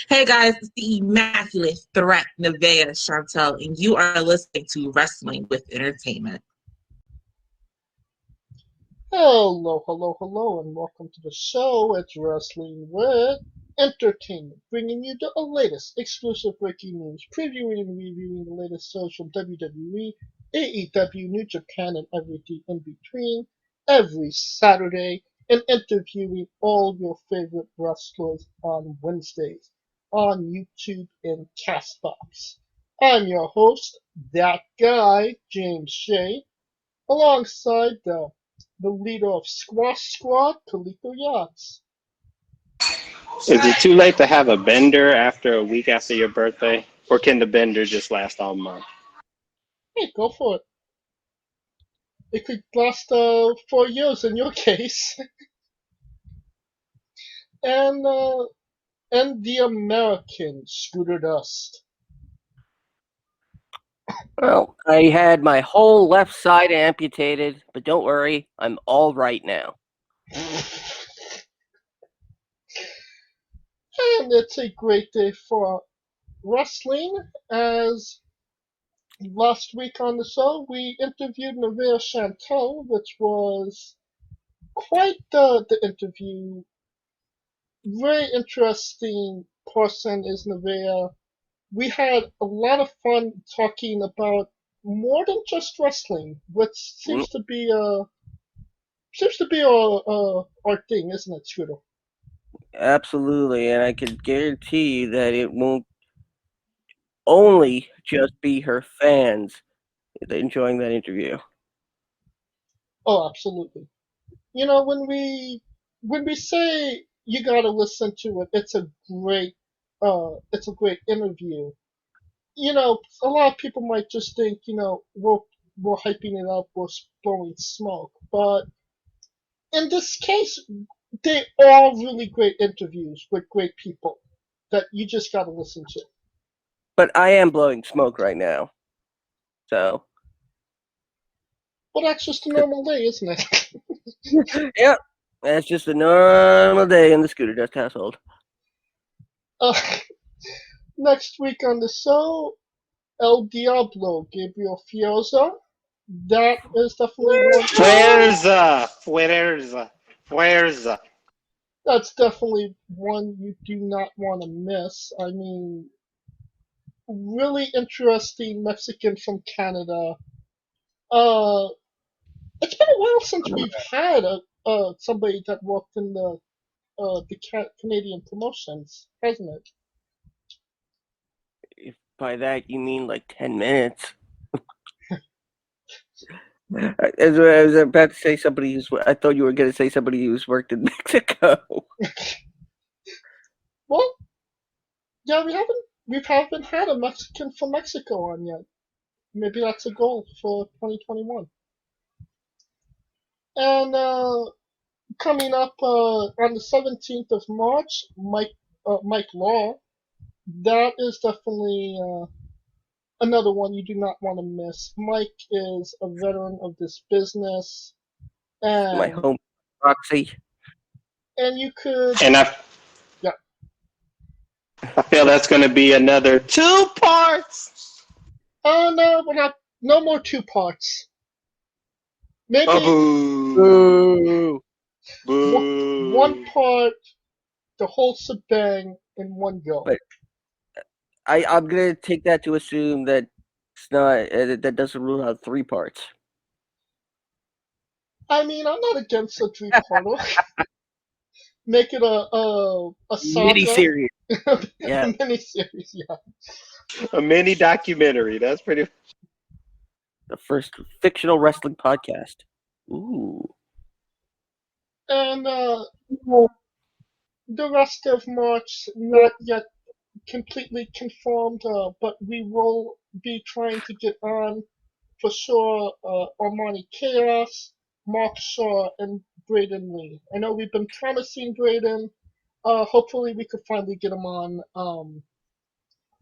Hey guys, it's the Immaculate Threat, Nevaeh Chantel, and you are listening to Wrestling with Entertainment. Hello, and welcome to the show. It's Wrestling with Entertainment, bringing you the latest exclusive breaking news, previewing and reviewing the latest shows from WWE, AEW, New Japan, and everything in between every Saturday, and interviewing all your favorite wrestlers on Wednesdays on YouTube and Castbox. I'm your host, that guy, James Shea, alongside the leader of Squash Squad, Kaliko Yachts. Is it too late to have a bender after a week after your birthday? Or can the bender just last all month? Hey, go for it. It could last 4 years in your case. and the American Scooter Dust. Well, I had my whole left side amputated, but don't worry, I'm all right now. And it's a great day for wrestling, as last week on the show we interviewed Nevaeh Chantel, which was quite the interview. Very interesting person is Nevaeh. We had a lot of fun talking about more than just wrestling, which seems to be our thing, isn't it, Scooter? Absolutely, and I can guarantee you that it won't only just be her fans enjoying that interview. Oh, absolutely. You know, when we say you gotta listen to it, it's a great interview. You know, a lot of people might just think, we're hyping it up, we're blowing smoke, but in this case, they are really great interviews with great people that you just gotta listen to. But I am blowing smoke right now, so. Well, that's just a normal day, isn't it? Yep, that's just a normal day in the Scooter Dust household. uh, Next week on the show, El Diablo, Gabriel Fioza. That is definitely Fuerza. that's definitely one you do not want to miss. I mean, really interesting Mexican from Canada. Uh, it's been a while since we've had somebody that worked in the Canadian promotions, hasn't it? If by that you mean like 10 minutes. As I was about to say somebody I thought you were going to say somebody who's worked in Mexico. Well, yeah, we haven't had a Mexican from Mexico on yet. Maybe that's a goal for 2021. And coming up on the 17th of March, Mike Law. That is definitely another one you do not want to miss. Mike is a veteran of this business, My and home proxy. and you could And yeah. I feel that's going to be another 2 parts. Oh no, we're not. No more 2 parts. Maybe Boo. one part, the whole shebang in one go. But I'm going to take that to assume that it's not that doesn't rule out 3 parts. I mean, I'm not against a 3-parter. Make it a saga. Mini-series. Yeah. A mini-series, yeah. A mini documentary. That's pretty. The first fictional wrestling podcast. Ooh. And the rest of March, not yet completely confirmed, but we will be trying to get on for sure Armani Chaos, Mark Shaw, and Braden Lee. I know we've been promising Braden. Hopefully we could finally get him on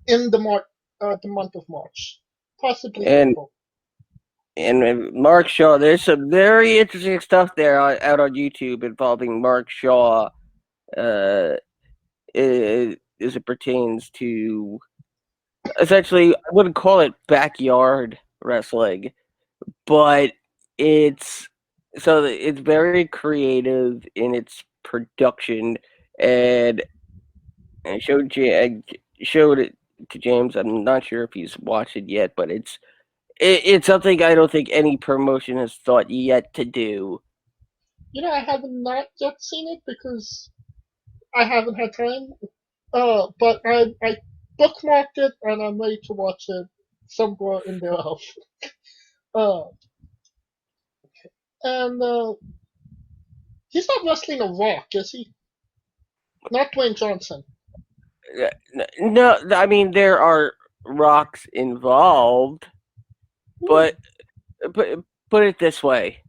in the month of March, possibly April. And Mark Shaw, there's some very interesting stuff there out on YouTube involving Mark Shaw. as it pertains to essentially, I wouldn't call it backyard wrestling, but it's very creative in its production, and I showed it to James. I'm not sure if he's watched it yet, but it's something I don't think any promotion has thought yet to do. I have not yet seen it because I haven't had time. But I bookmarked it and I'm ready to watch it somewhere in thereof. Uh, and he's not wrestling a Rock, is he? Not Dwayne Johnson. No, I mean there are rocks involved, but put it this way.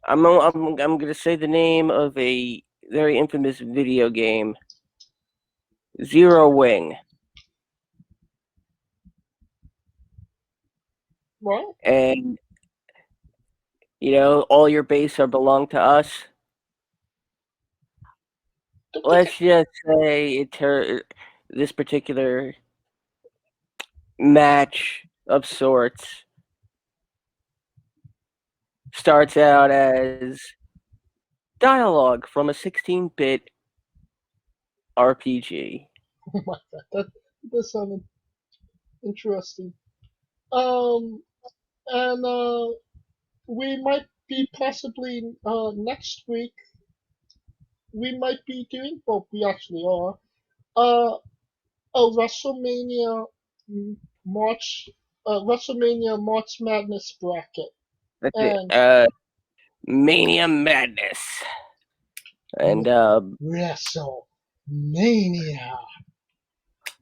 I'm gonna say the name of a very infamous video game, Zero Wing. What? And all your base are belong to us. Let's just say this particular match of sorts starts out as dialogue from a 16-bit RPG. Oh my god, that sounded interesting. And we might be possibly next week. We might be doing, well, we actually are, a WrestleMania March, WrestleMania March Madness bracket. That's And it. Mania Madness. And WrestleMania.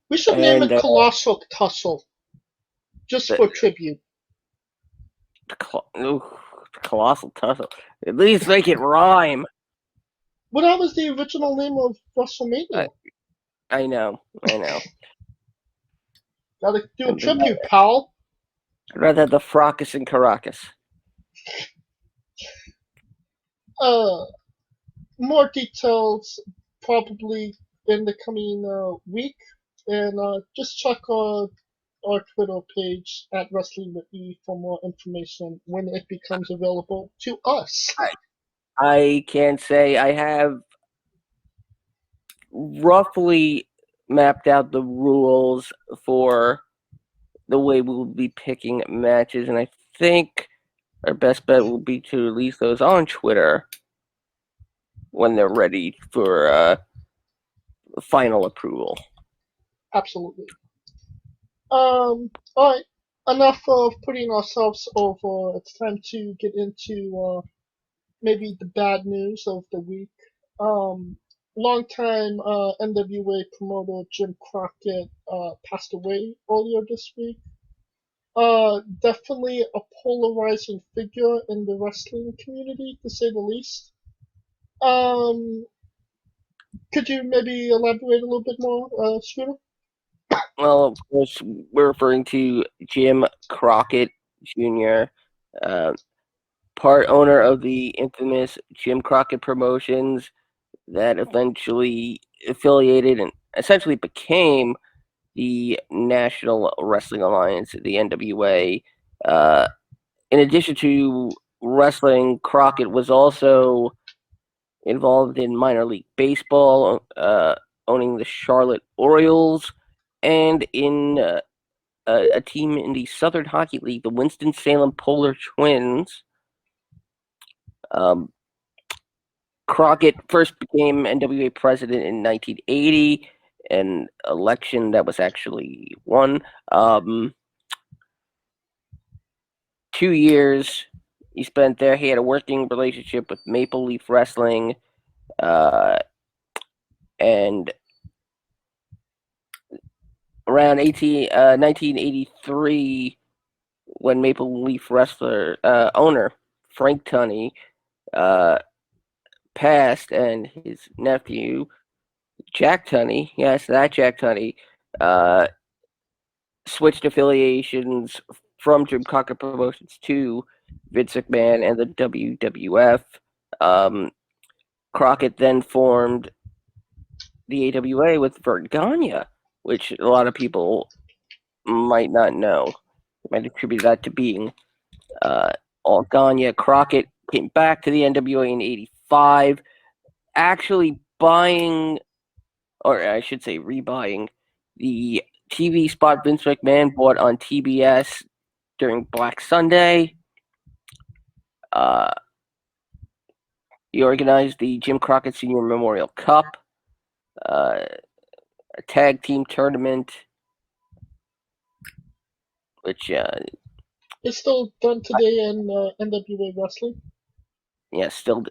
We should name it Colossal Tussle, just for tribute. Colossal Tussle. At least make it rhyme. Well, that was the original name of WrestleMania. I know. Gotta do a tribute, pal. I'd rather have the Fracas and Caracas. More details probably in the coming week, and just check our Twitter page at Wrestling with E for more information when it becomes available to us. I can say I have roughly mapped out the rules for the way we'll be picking matches, and I think our best bet will be to release those on Twitter when they're ready for final approval. Absolutely. Alright. Enough of putting ourselves over. It's time to get into maybe the bad news of the week. Longtime NWA promoter Jim Crockett passed away earlier this week. Definitely a polarizing figure in the wrestling community, to say the least. Could you maybe elaborate a little bit more, Scooter? Well, of course, we're referring to Jim Crockett Jr., part owner of the infamous Jim Crockett Promotions that eventually affiliated and essentially became the National Wrestling Alliance, the NWA. In addition to wrestling, Crockett was also involved in minor league baseball, owning the Charlotte Orioles, and in a team in the Southern Hockey League, the Winston-Salem Polar Twins. Crockett first became NWA president in 1980, an election that was actually won. 2 years he spent there. He had a working relationship with Maple Leaf Wrestling, and around 1983, when Maple Leaf Wrestler owner Frank Tunney passed, and his nephew Jack Tunney, yes, that Jack Tunney, switched affiliations from Jim Crockett Promotions to Vince McMahon and the WWF. Crockett then formed the AWA with Vert Gagne, which a lot of people might not know. They might attribute that to being all Gagne. Crockett came back to the NWA in '85, actually buying, or I should say rebuying, the TV spot Vince McMahon bought on TBS during Black Sunday. He organized the Jim Crockett Sr. Memorial Cup, a tag team tournament, which It's still done today in NWA Wrestling. still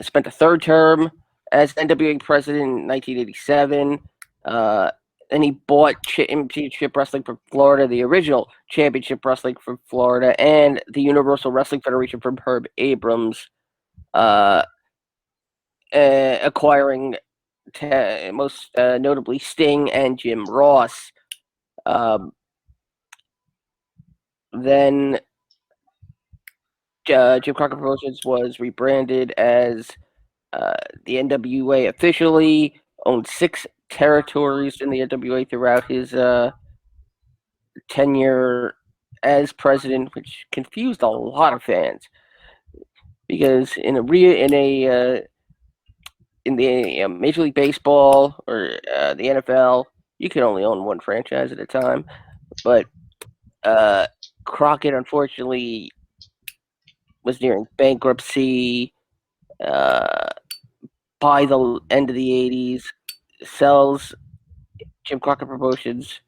spent a third term as NWA president in 1987. And he bought Championship Wrestling from Florida, the original Championship Wrestling from Florida, and the Universal Wrestling Federation from Herb Abrams, acquiring most notably Sting and Jim Ross. Then Jim Crockett Promotions was rebranded as the NWA officially, owned 6 territories in the NWA throughout his tenure as president, which confused a lot of fans because in the Major League Baseball or the NFL, you can only own one franchise at a time. But Crockett, unfortunately, was nearing bankruptcy by the end of the 80s, sells Jim Crockett Promotions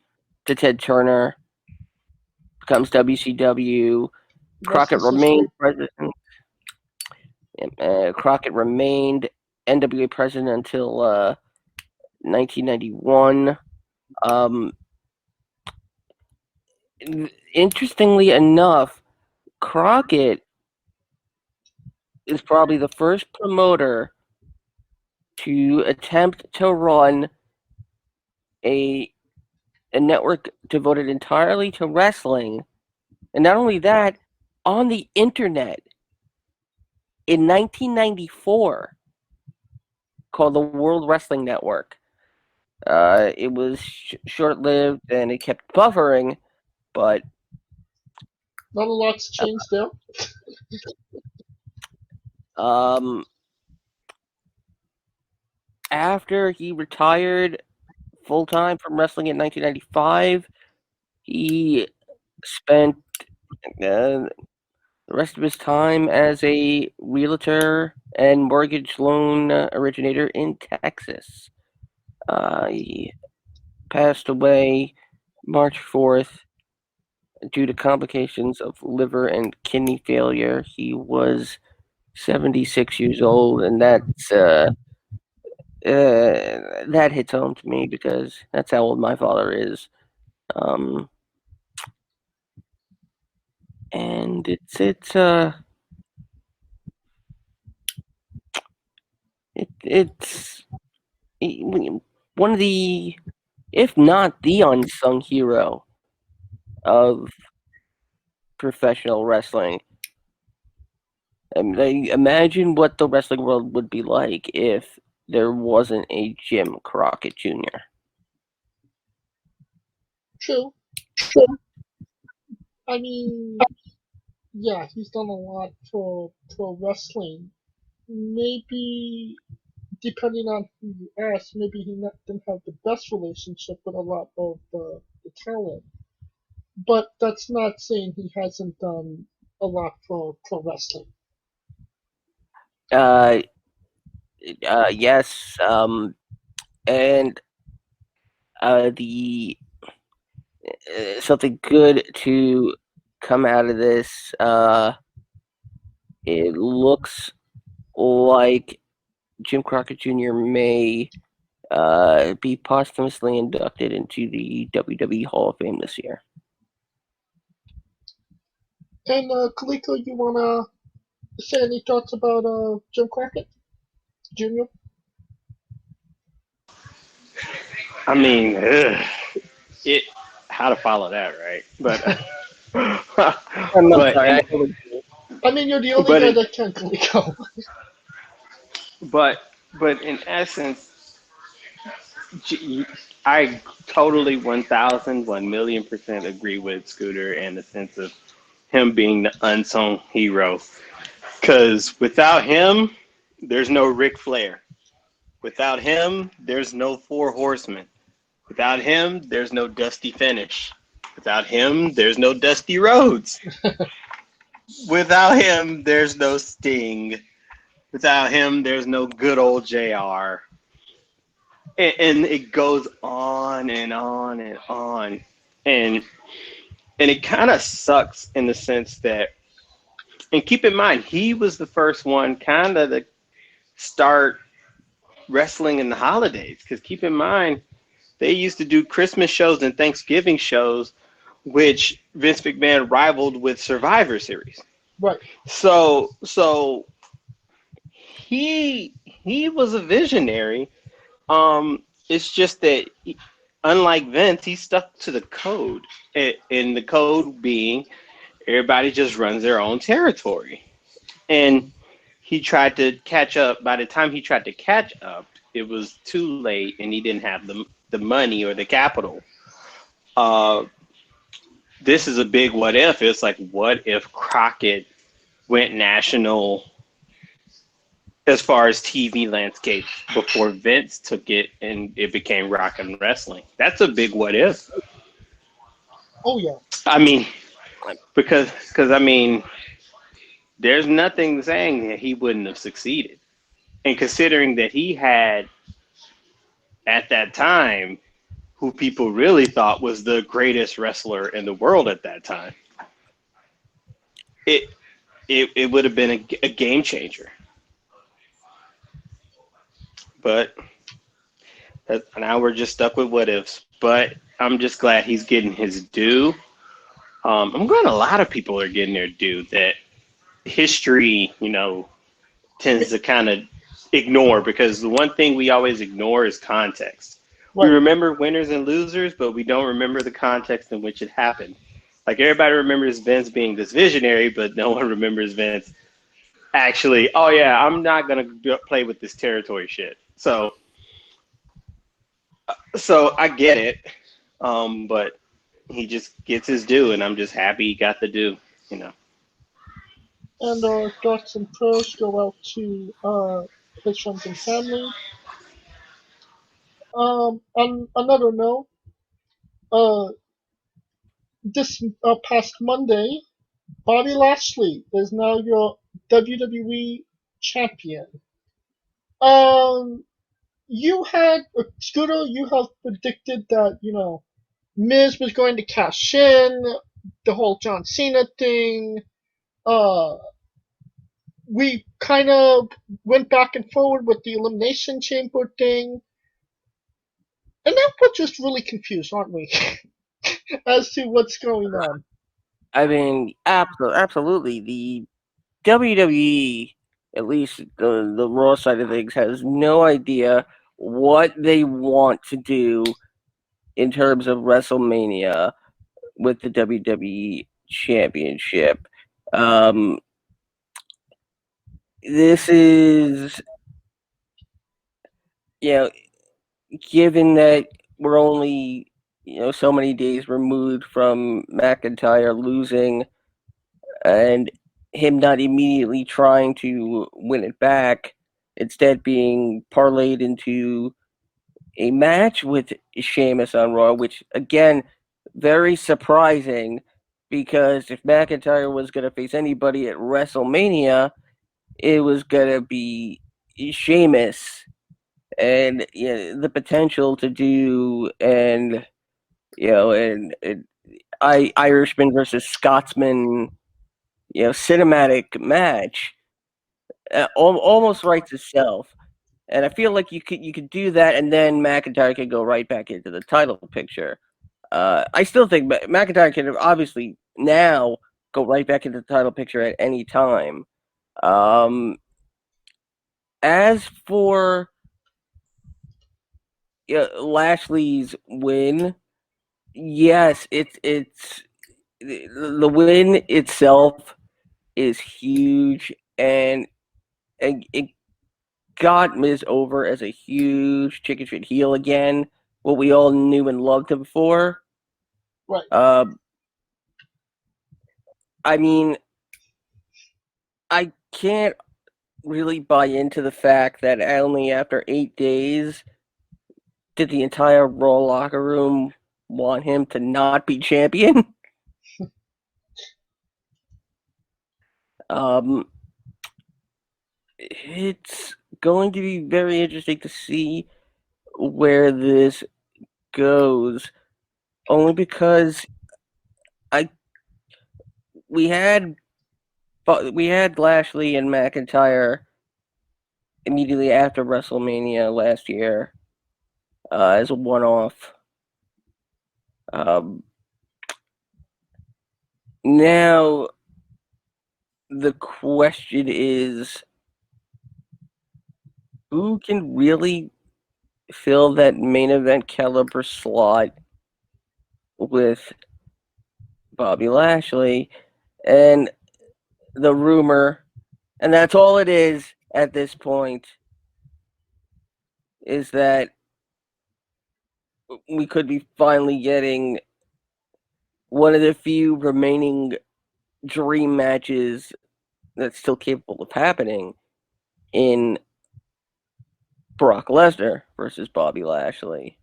to Ted Turner, becomes WCW. Crockett remained president. Crockett remained NWA president until 1991. Interestingly enough, Crockett is probably the first promoter to attempt to run a network devoted entirely to wrestling, and not only that, on the internet in 1994, called the World Wrestling Network. It was short-lived and it kept buffering, but not a lot's changed there. After he retired full-time from wrestling in 1995, he spent the rest of his time as a realtor and mortgage loan originator in Texas. He passed away March 4th due to complications of liver and kidney failure. He was 76 years old, and that's that hits home to me because that's how old my father is. And it's one of the, if not the unsung hero of professional wrestling. Imagine what the wrestling world would be like if there wasn't a Jim Crockett Jr. True. I mean, yeah, he's done a lot for wrestling. Maybe, depending on who you ask, maybe he didn't have the best relationship with a lot of the talent. But that's not saying he hasn't done a lot for pro wrestling. Yes, and the something good to come out of this. It looks like Jim Crockett Jr. may be posthumously inducted into the WWE Hall of Fame this year. And Kaliko, you wanna say any thoughts about Jim Crockett Jr.? I mean, how to follow that, right? But I'm sorry. I mean, you're the only guy that can, Kaliko. But but in essence, I totally 1,000, 1,000,000% agree with Scooter in the sense of him being the unsung hero. Because without him, there's no Ric Flair. Without him, there's no Four Horsemen. Without him, there's no Dusty Finish. Without him, there's no Dusty Rhodes. Without him, there's no Sting. Without him, there's no good old JR. And it goes on and on and on. And it kind of sucks in the sense that, and keep in mind, he was the first one kind of to start wrestling in the holidays. Because keep in mind, they used to do Christmas shows and Thanksgiving shows, which Vince McMahon rivaled with Survivor Series. Right. So he was a visionary. It's just that unlike Vince, he stuck to the code, and the code being everybody just runs their own territory. And he tried to catch up. By the time he tried to catch up, it was too late, and he didn't have the money or the capital. This is a big what if. It's like, what if Crockett went national as far as TV landscape before Vince took it and it became rock and wrestling? That's a big what if. Oh yeah. I mean, because I mean, there's nothing saying that he wouldn't have succeeded. And considering that he had at that time who people really thought was the greatest wrestler in the world at that time, it would have been a game changer. But now we're just stuck with what ifs. But I'm just glad he's getting his due. I'm glad a lot of people are getting their due that history, tends to kind of ignore, because the one thing we always ignore is context. Right. We remember winners and losers, but we don't remember the context in which it happened. Like, everybody remembers Vince being this visionary, but no one remembers Vince actually, oh yeah, I'm not going to play with this territory shit. So I get it, but he just gets his due, and I'm just happy he got the due, And our thoughts and prayers go out to his friends and family. On another note, this past Monday, Bobby Lashley is now your WWE champion. You had Scooter. You have predicted that Miz was going to cash in, the whole John Cena thing. We kind of went back and forward with the Elimination Chamber thing. And now we're just really confused, aren't we? As to what's going on. I mean, absolutely. The WWE, at least the Raw side of things, has no idea what they want to do in terms of WrestleMania with the WWE Championship. This is, given that we're only, so many days removed from McIntyre losing and him not immediately trying to win it back, instead being parlayed into a match with Sheamus on Raw, which, again, very surprising, because if McIntyre was going to face anybody at WrestleMania, it was going to be Sheamus. And the potential to do Irishman versus Scotsman, cinematic match almost writes itself. And I feel like you could do that, and then McIntyre could go right back into the title picture. I still think McIntyre can obviously now go right back into the title picture at any time. As for Lashley's win, yes, it's the win itself is huge, and it got Miz over as a huge chicken shit heel again, what we all knew and loved him for. Right. I mean, I can't really buy into the fact that only after 8 days did the entire Raw locker room want him to not be champion. It's going to be very interesting to see where this goes, only because we had Lashley and McIntyre immediately after WrestleMania last year as a one-off. Now the question is, who can really fill that main event caliber slot with Bobby Lashley? And the rumor, and that's all it is at this point, is that we could be finally getting one of the few remaining dream matches that's still capable of happening in Brock Lesnar versus Bobby Lashley.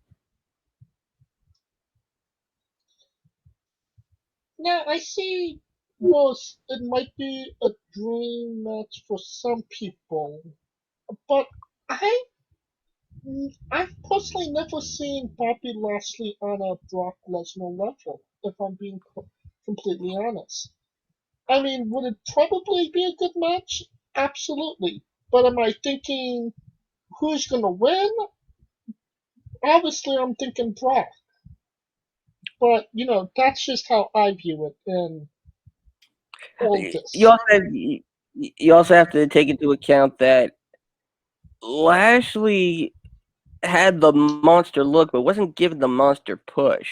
Now, I see, well, it might be a dream match for some people, but I've personally never seen Bobby Lashley on a Brock Lesnar level, if I'm being completely honest. I mean, would it probably be a good match? Absolutely. But am I thinking who's going to win? Obviously, I'm thinking Brock. But, that's just how I view it in all this. You also have to take into account that Lashley had the monster look, but wasn't given the monster push.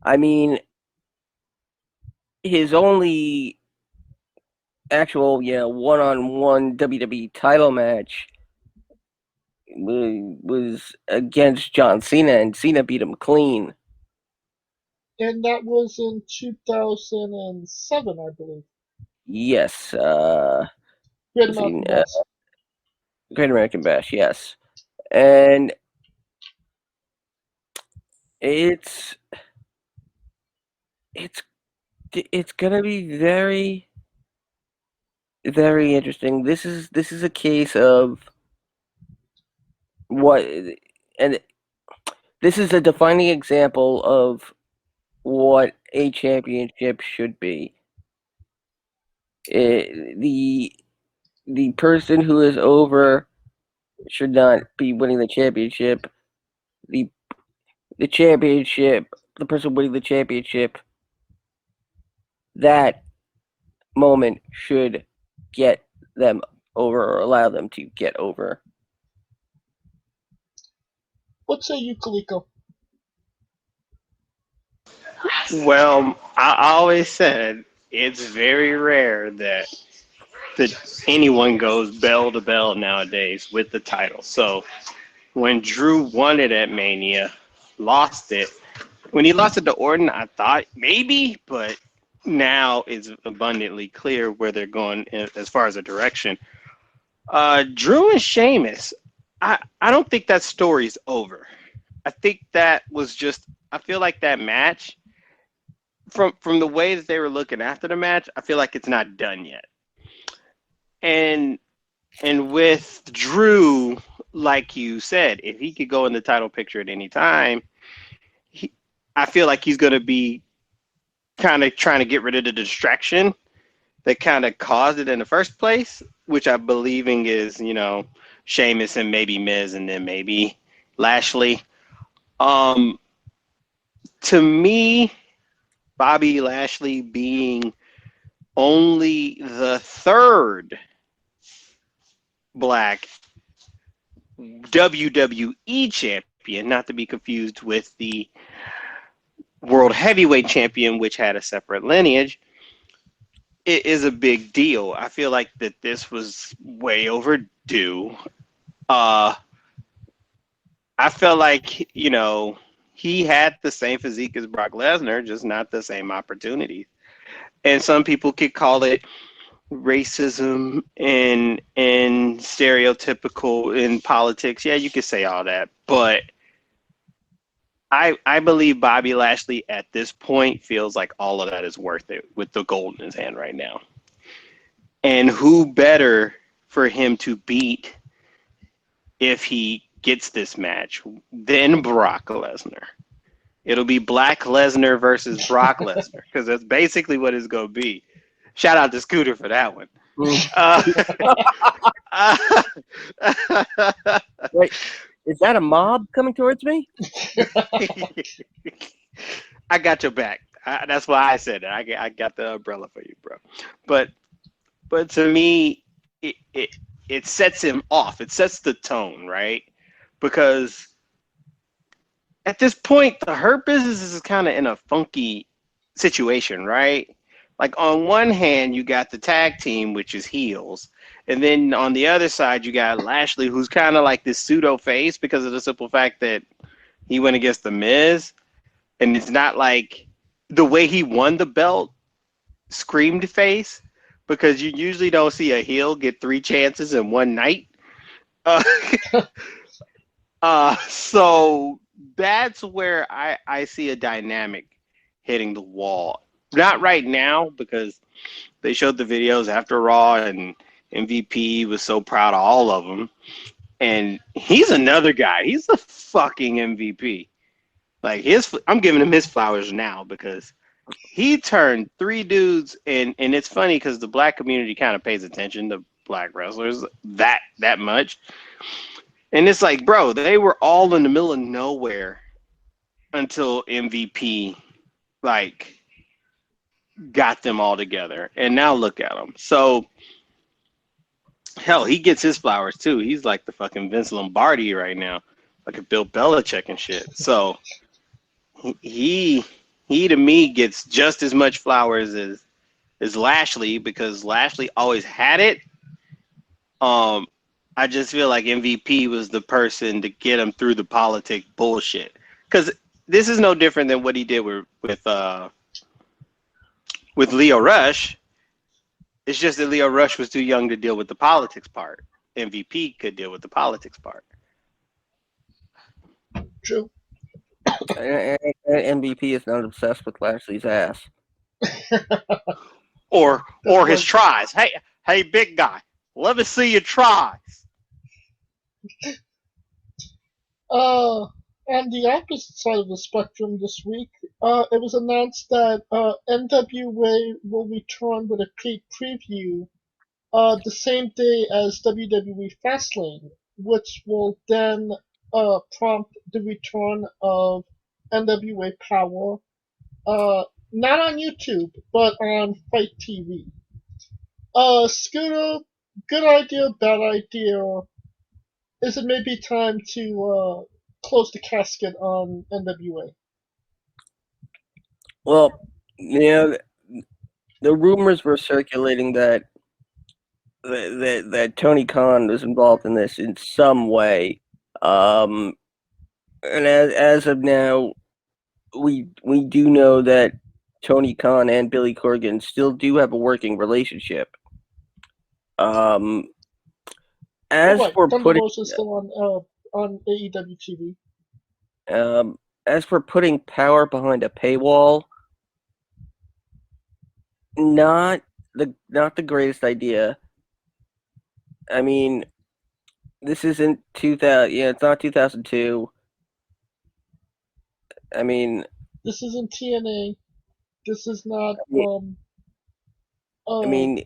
I mean, his only actual, one-on-one WWE title match was against John Cena, and Cena beat him clean. And that was in 2007, I believe. Yes. Great American Bash. Great American Bash, yes. And it's gonna be very, very interesting. This is a case of and this is a defining example of what a championship should be. The person who is over should not be winning the championship. The championship, the person winning the championship, that moment should get them over or allow them to get over. What say you, Kaliko? Well, I always said it's very rare that anyone goes bell to bell nowadays with the title. So when Drew won it at Mania, lost it. When he lost it to Orton, I thought maybe, but now it's abundantly clear where they're going as far as a direction. Drew and Sheamus, I don't think that story's over. I think that was just, I feel like that match, from the way that they were looking after the match, I feel like it's not done yet. And with Drew, like you said, if he could go in the title picture at any time, I feel like he's going to be kind of trying to get rid of the distraction that kind of caused it in the first place, which I believing is, Sheamus and maybe Miz and then maybe Lashley. To me, Bobby Lashley being only the third black WWE champion, not to be confused with the World Heavyweight Champion, which had a separate lineage. it is a big deal. I feel like that this was way overdue. I felt like, he had the same physique as Brock Lesnar, just not the same opportunities. And some people could call it racism and stereotypical in politics. Yeah, you could say all that, but I believe Bobby Lashley at this point feels like all of that is worth it with the gold in his hand right now. And who better for him to beat if he gets this match than Brock Lesnar? It'll be Black Lesnar versus Brock Lesnar, because that's basically what it's going to be. Shout out to Scooter for that one. Wait, is that a mob coming towards me? I got your back. That's why I said it. I got the umbrella for you, bro. But to me, it sets him off. It sets the tone, right? Because at this point, the Hurt Business is kind of in a funky situation, right? Like, on one hand, you got the tag team, which is heels. And then on the other side, you got Lashley, who's kind of like this pseudo face because of the simple fact that he went against The Miz. And it's not like the way he won the belt screamed face, because you usually don't see a heel get 3 chances in one night. So that's where I see a dynamic hitting the wall. Not right now, because they showed the videos after Raw, and MVP was so proud of all of them. And he's another guy. He's the fucking MVP. Like, I'm giving him his flowers now, because he turned 3 dudes, and it's funny because the black community kind of pays attention to black wrestlers that much. And it's like, bro, they were all in the middle of nowhere until MVP, like, got them all together. And now look at him. So, hell, he gets his flowers too. He's like the fucking Vince Lombardi right now, like a Bill Belichick and shit. So he to me gets just as much flowers as Lashley, because Lashley always had it. I just feel like MVP was the person to get him through the politic bullshit, because this is no different than what he did with Leo Rush. It's just that Leo Rush was too young to deal with the politics part. MVP could deal with the politics part. True. MVP is not obsessed with Lashley's ass. Or his tries. Hey, big guy, let me see your tries. On the opposite side of the spectrum this week, it was announced that NWA will return with a paid preview the same day as WWE Fastlane, which will then prompt the return of NWA Power, not on YouTube, but on Fight TV. Scooter, good idea, bad idea? Is it maybe time to close the casket on NWA? Well, the rumors were circulating that Tony Khan was involved in this in some way, and as of now, we do know that Tony Khan and Billy Corgan still do have a working relationship. As for putting is still on AEW TV. As for putting Power behind a paywall, not the greatest idea. I mean, this isn't 2000. Yeah, it's not 2002. I mean, this isn't TNA. This is not. I mean,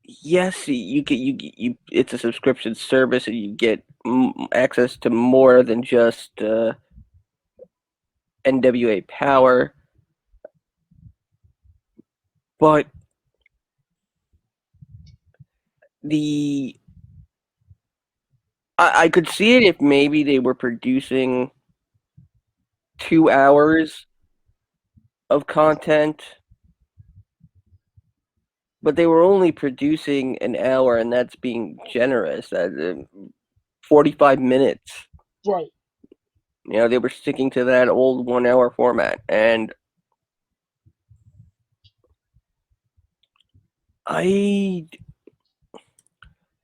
yes, you it's a subscription service, and you get access to more than just NWA Power, but I could see it if maybe they were producing 2 hours of content but they were only producing an hour, and that's being generous. 45 minutes. Right. They were sticking to that old 1 hour format, and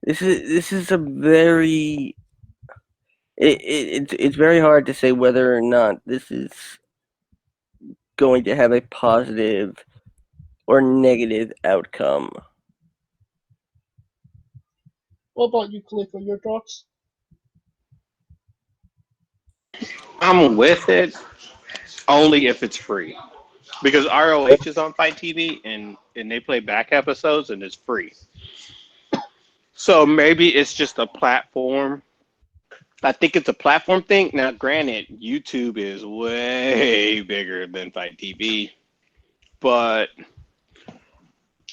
this is a very it's very hard to say whether or not this is going to have a positive or negative outcome. What about you, Khalifa? Your thoughts? I'm with it only if it's free. Because ROH is on Fight TV and they play back episodes and it's free. So maybe it's just a platform. I think it's a platform thing. Now, granted, YouTube is way bigger than Fight TV. But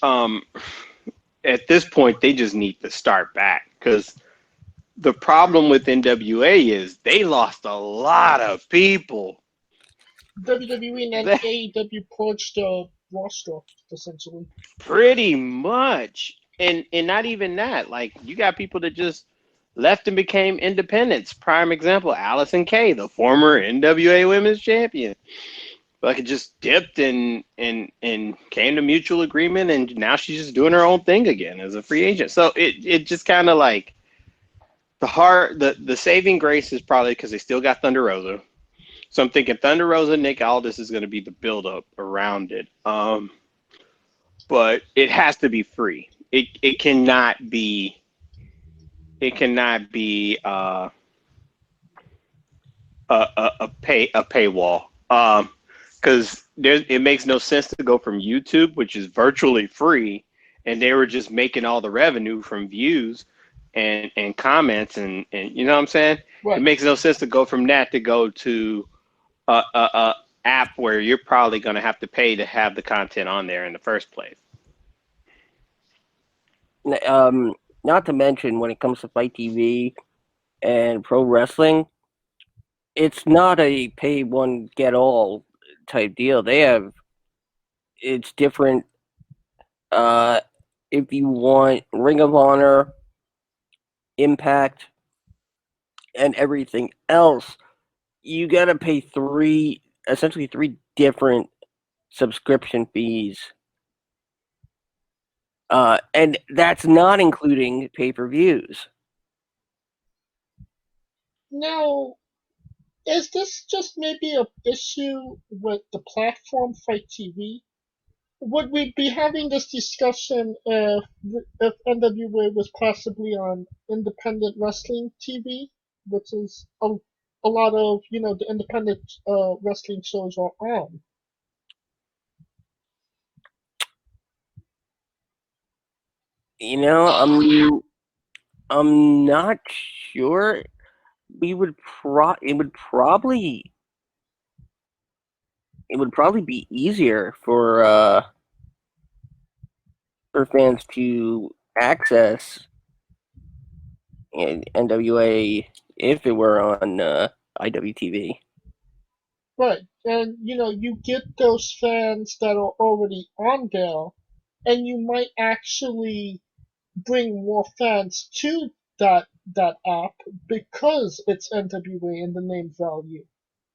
at this point, they just need to start back. Because the problem with NWA is they lost a lot of people. WWE and AEW purged the roster, essentially. Pretty much. And not even that. Like, you got people that just left and became independents. Prime example, Allison Kay, the former NWA Women's Champion. Like, it just dipped and came to mutual agreement, and now she's just doing her own thing again as a free agent. So it just kind of like the saving grace is probably because they still got Thunder Rosa. So I'm thinking Thunder Rosa, Nick Aldis is going to be the build-up around it. But it has to be free. It cannot be a paywall. Because it makes no sense to go from YouTube, which is virtually free, and they were just making all the revenue from views and comments and you know what I'm saying? Right. It makes no sense to go from that to go to a app where you're probably going to have to pay to have the content on there in the first place. Not to mention, when it comes to Fight TV and pro wrestling, it's not a pay one get all type deal. It's different. If you want Ring of Honor, Impact, and everything else, you gotta pay essentially three different subscription fees. And that's not including pay-per-views. Now, is this just maybe an issue with the platform Fight TV? Would we be having this discussion if NWA was possibly on independent wrestling TV, which is a lot of the independent wrestling shows are on? I'm not sure. It would probably be easier for fans to access NWA if it were on IWTV. Right, and you get those fans that are already on there, and you might actually bring more fans to that app because it's NWA and the name value.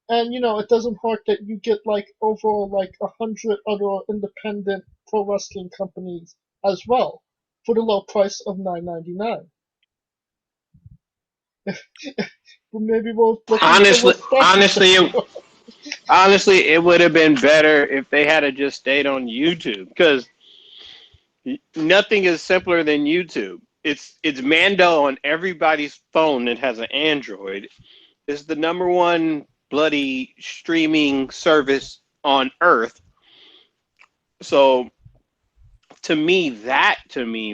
And it doesn't hurt that you get over 100 other independent pro wrestling companies as well for the low price of $9.99. Maybe we'll honestly, it would have been better if they had just stayed on YouTube, because nothing is simpler than YouTube. It's Mando on everybody's phone that has an Android. It's the number one bloody streaming service on earth. So to me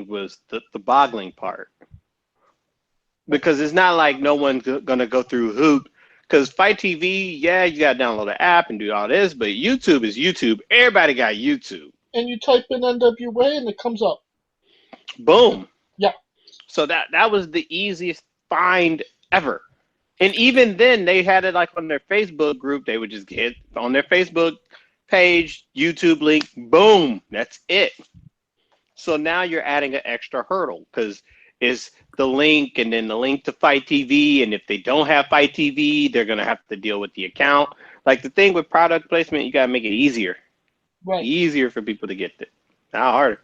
was the boggling part, because it's not like no one's gonna go through hoop. Because Fight TV, yeah, you gotta download the app and do all this, but YouTube is YouTube. Everybody got YouTube. And you type in NWA and it comes up. Boom. Yeah. So that was the easiest find ever. And even then, they had it on their Facebook group. They would just get on their Facebook page, YouTube link, boom, that's it. So now you're adding an extra hurdle because is the link and then the link to Fight TV. And if they don't have Fight TV, they're going to have to deal with the account. Like the thing with product placement, you got to make it easier. Right. Easier for people to get it. Not harder.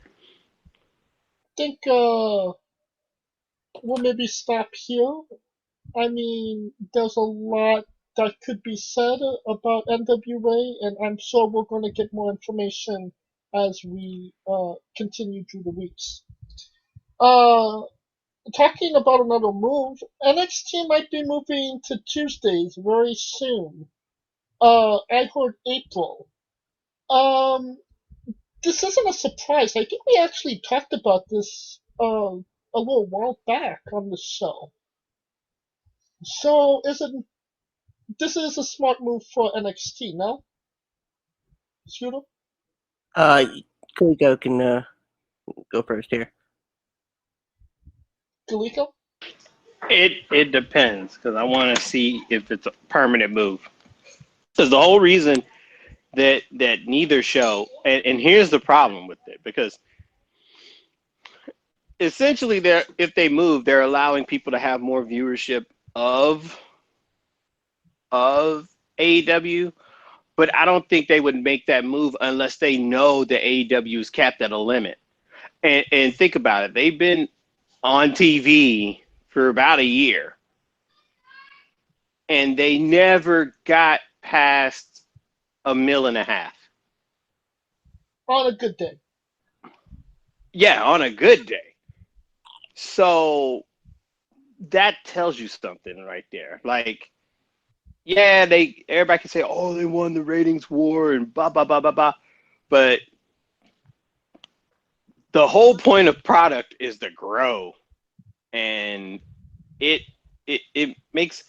I think we'll maybe stop here. I mean, there's a lot that could be said about NWA, and I'm sure we're going to get more information as we continue through the weeks. Talking about another move, NXT might be moving to Tuesdays very soon. I heard April. This isn't a surprise. I think we actually talked about this a little while back on the show. So this is a smart move for NXT, no? Shooter? Kaliko can go first here. Kaliko? It depends because I want to see if it's a permanent move. Because the whole reason that neither show, and here's the problem with it, because essentially if they move, they're allowing people to have more viewership of AEW, but I don't think they would make that move unless they know that AEW is capped at a limit. And think about it, they've been on TV for about a year, and they never got past 1.5 million. On a good day. Yeah, on a good day. So that tells you something right there. Like, yeah, everybody can say, oh, they won the ratings war and blah, blah, blah, blah, blah. But the whole point of product is to grow. And it makes,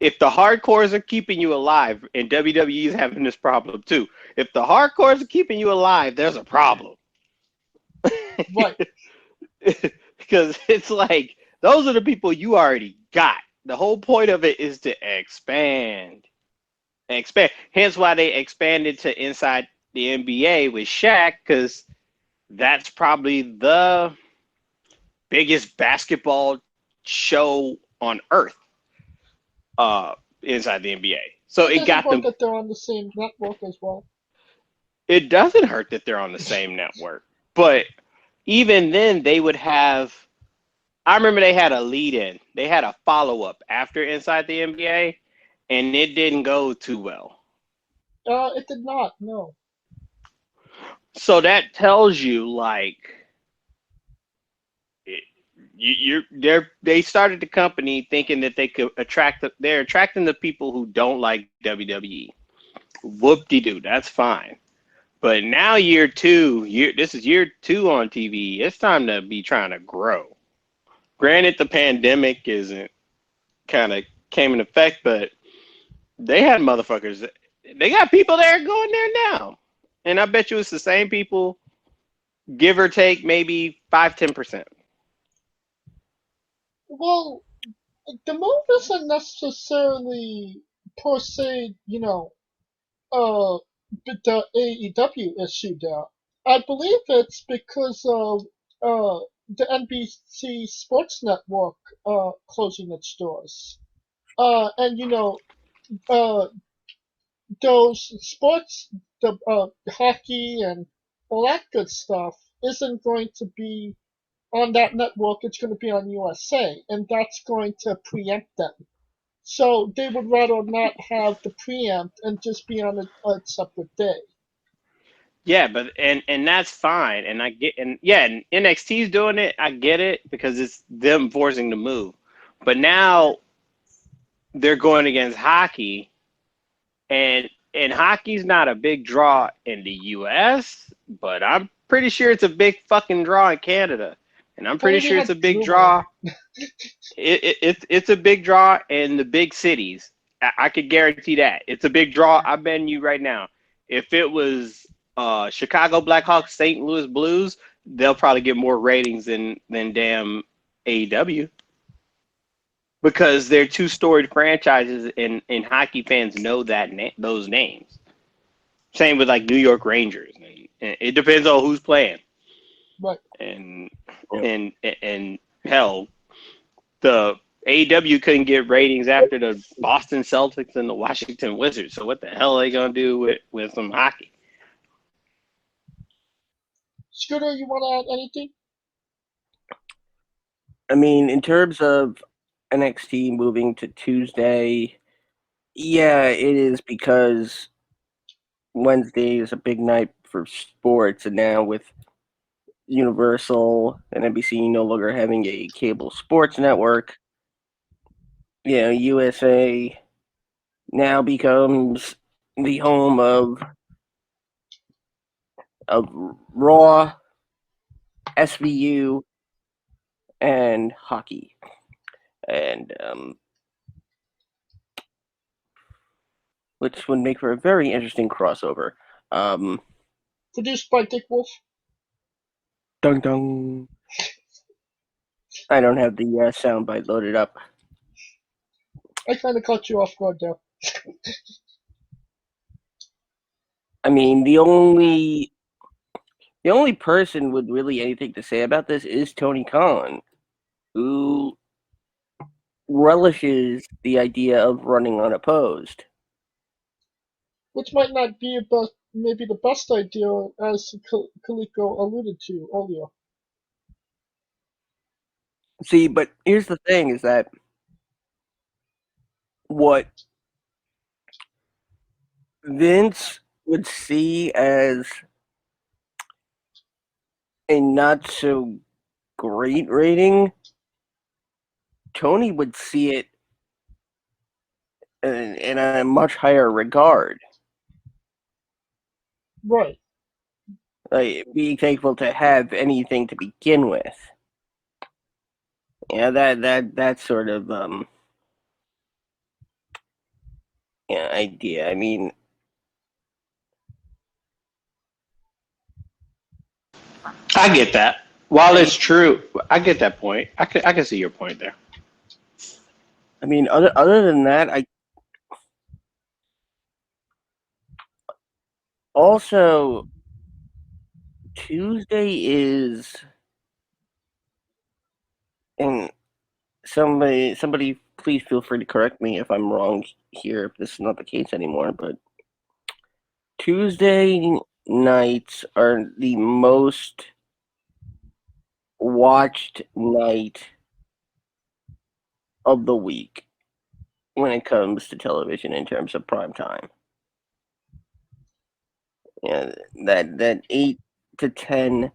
if the hardcores are keeping you alive, and WWE is having this problem too, if the hardcores are keeping you alive, there's a problem. Right. Because it's like, those are the people you already got. The whole point of it is to expand. Hence why they expanded to inside the NBA with Shaq, because that's probably the biggest basketball show on earth inside the NBA. So it got them. That they're on the same network as well. It doesn't hurt that they're on the same network, but even then they would have. I remember they had a lead-in. They had a follow-up after Inside the NBA, and it didn't go too well. It did not, no. So that tells you, like, they started the company thinking that they could they're attracting the people who don't like WWE. Whoop-de-doo, that's fine. But now this is year 2 on TV. It's time to be trying to grow. Granted, the pandemic came in effect, but they had motherfuckers. They got people there going there now. And I bet you it's the same people, give or take maybe 5-10%. Well, the move isn't necessarily per se, the AEW issue there. I believe it's because of the NBC Sports Network closing its doors. And those sports, the hockey and all that good stuff isn't going to be on that network. It's going to be on USA, and that's going to preempt them. So they would rather not have the preempt and just be on a separate day. Yeah, but and that's fine, and I get, and yeah, and NXT's doing it. I get it because it's them forcing the move, but now they're going against hockey, and hockey's not a big draw in the U.S., but I'm pretty sure it's a big fucking draw in Canada, and I'm pretty sure it's a big draw. It's a big draw in the big cities. I could guarantee that it's a big draw. I'm betting you right now, if it was Chicago Blackhawks, St. Louis Blues, they'll probably get more ratings than damn AEW, because they're 2 storied franchises, and hockey fans know those names. Same with like New York Rangers. And it depends on who's playing. Right. And hell, the AEW couldn't get ratings after the Boston Celtics and the Washington Wizards. So what the hell are they gonna do with some hockey? Scooter, you want to add anything? I mean, in terms of NXT moving to Tuesday, yeah, it is because Wednesday is a big night for sports, and now with Universal and NBC no longer having a cable sports network, USA now becomes the home of Raw, SVU, and hockey, and which would make for a very interesting crossover. Produced by Dick Wolf. Dun dun. I don't have the soundbite loaded up. I kind of caught you off guard there. I mean, the only person with really anything to say about this is Tony Khan, who relishes the idea of running unopposed. Which might not be maybe the best idea, as Kaliko alluded to earlier. See, but here's the thing: is that what Vince would see as a not so great rating, Tony would see it in a much higher regard. Right. Like, being thankful to have anything to begin with. Yeah, that sort of idea. I mean, I get that. While it's true, I get that point. I can see your point there. I mean, other than that, I also Tuesday is, and somebody please feel free to correct me if I'm wrong here, if this is not the case anymore, but Tuesday nights are the most watched night of the week when it comes to television in terms of prime time. Yeah, that 8 to 10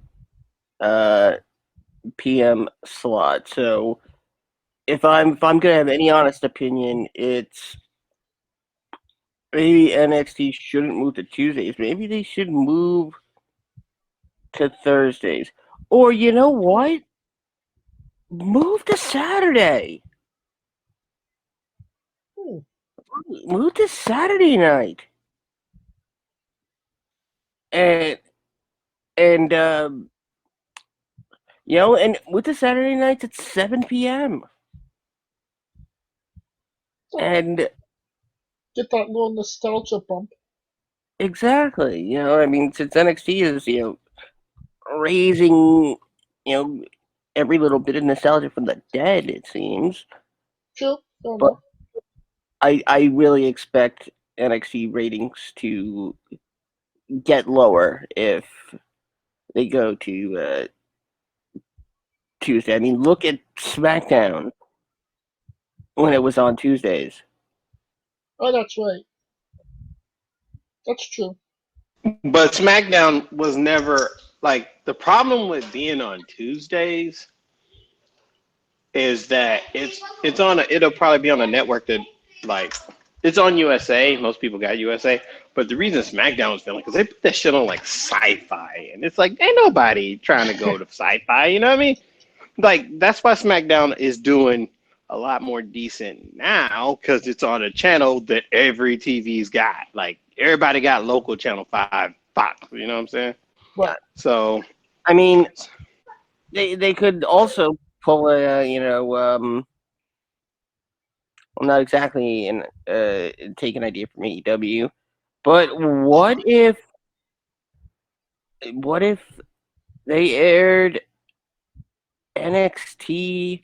p.m. slot. So if I'm gonna have any honest opinion, it's maybe NXT shouldn't move to Tuesdays. Maybe they should move to Thursdays. Or you know what? Move to Saturday. Move to Saturday night. And and with the Saturday nights at 7 p.m. And get that little nostalgia bump. Exactly. I mean, since NXT is, raising, every little bit of nostalgia from the dead, it seems. True. But I really expect NXT ratings to get lower if they go to Tuesday. I mean, look at SmackDown when it was on Tuesdays. Oh, that's right. That's true. But SmackDown was never like the problem with being on Tuesdays is that it'll probably be on a network that like it's on USA. Most people got USA, but the reason SmackDown was filling because they put that shit on like Sci-Fi, and it's like ain't nobody trying to go to Sci-Fi. You know what I mean? Like that's why SmackDown is doing a lot more decent now because it's on a channel that every TV's got. Like everybody got local channel 5 Fox. You know what I'm saying? Right. So I mean, they could also pull well, not exactly take an idea from AEW, but what if they aired NXT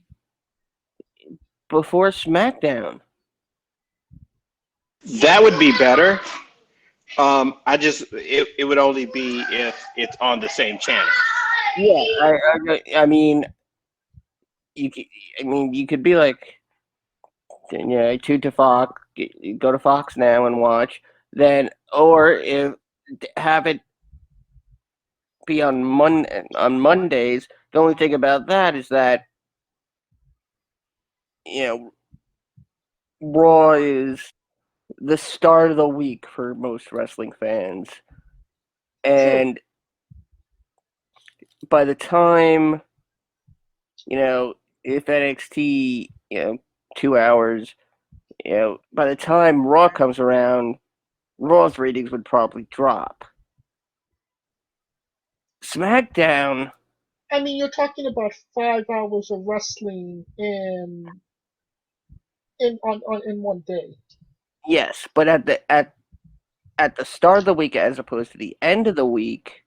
before SmackDown. That would be better. It would only be if it's on the same channel. Yeah, I mean, you could be like, yeah, tune to Fox, go to Fox now and watch. Then, or if have it be on Mondays. The only thing about that is that Raw is the start of the week for most wrestling fans, and by the time if NXT 2 hours, by the time Raw comes around, Raw's ratings would probably drop. SmackDown. I mean, you're talking about 5 hours of wrestling in one day. Yes, but at the start of the week as opposed to the end of the week,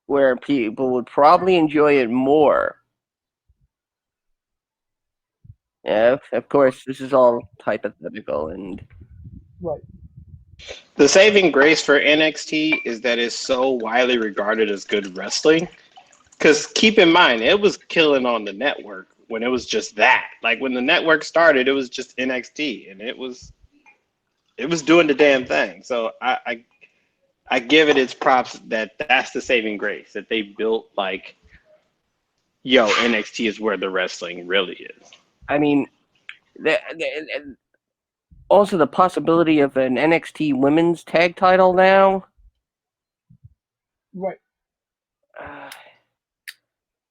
where people would probably enjoy it more. Yeah, of course, this is all hypothetical and right. The saving grace for NXT is that it's so widely regarded as good wrestling. Because keep in mind, it was killing on the network when it was just that. Like when the network started, it was just NXT, and it was doing the damn thing. So I give it its props that's the saving grace, that they built like, NXT is where the wrestling really is. I mean, also the possibility of an NXT women's tag title now. Right.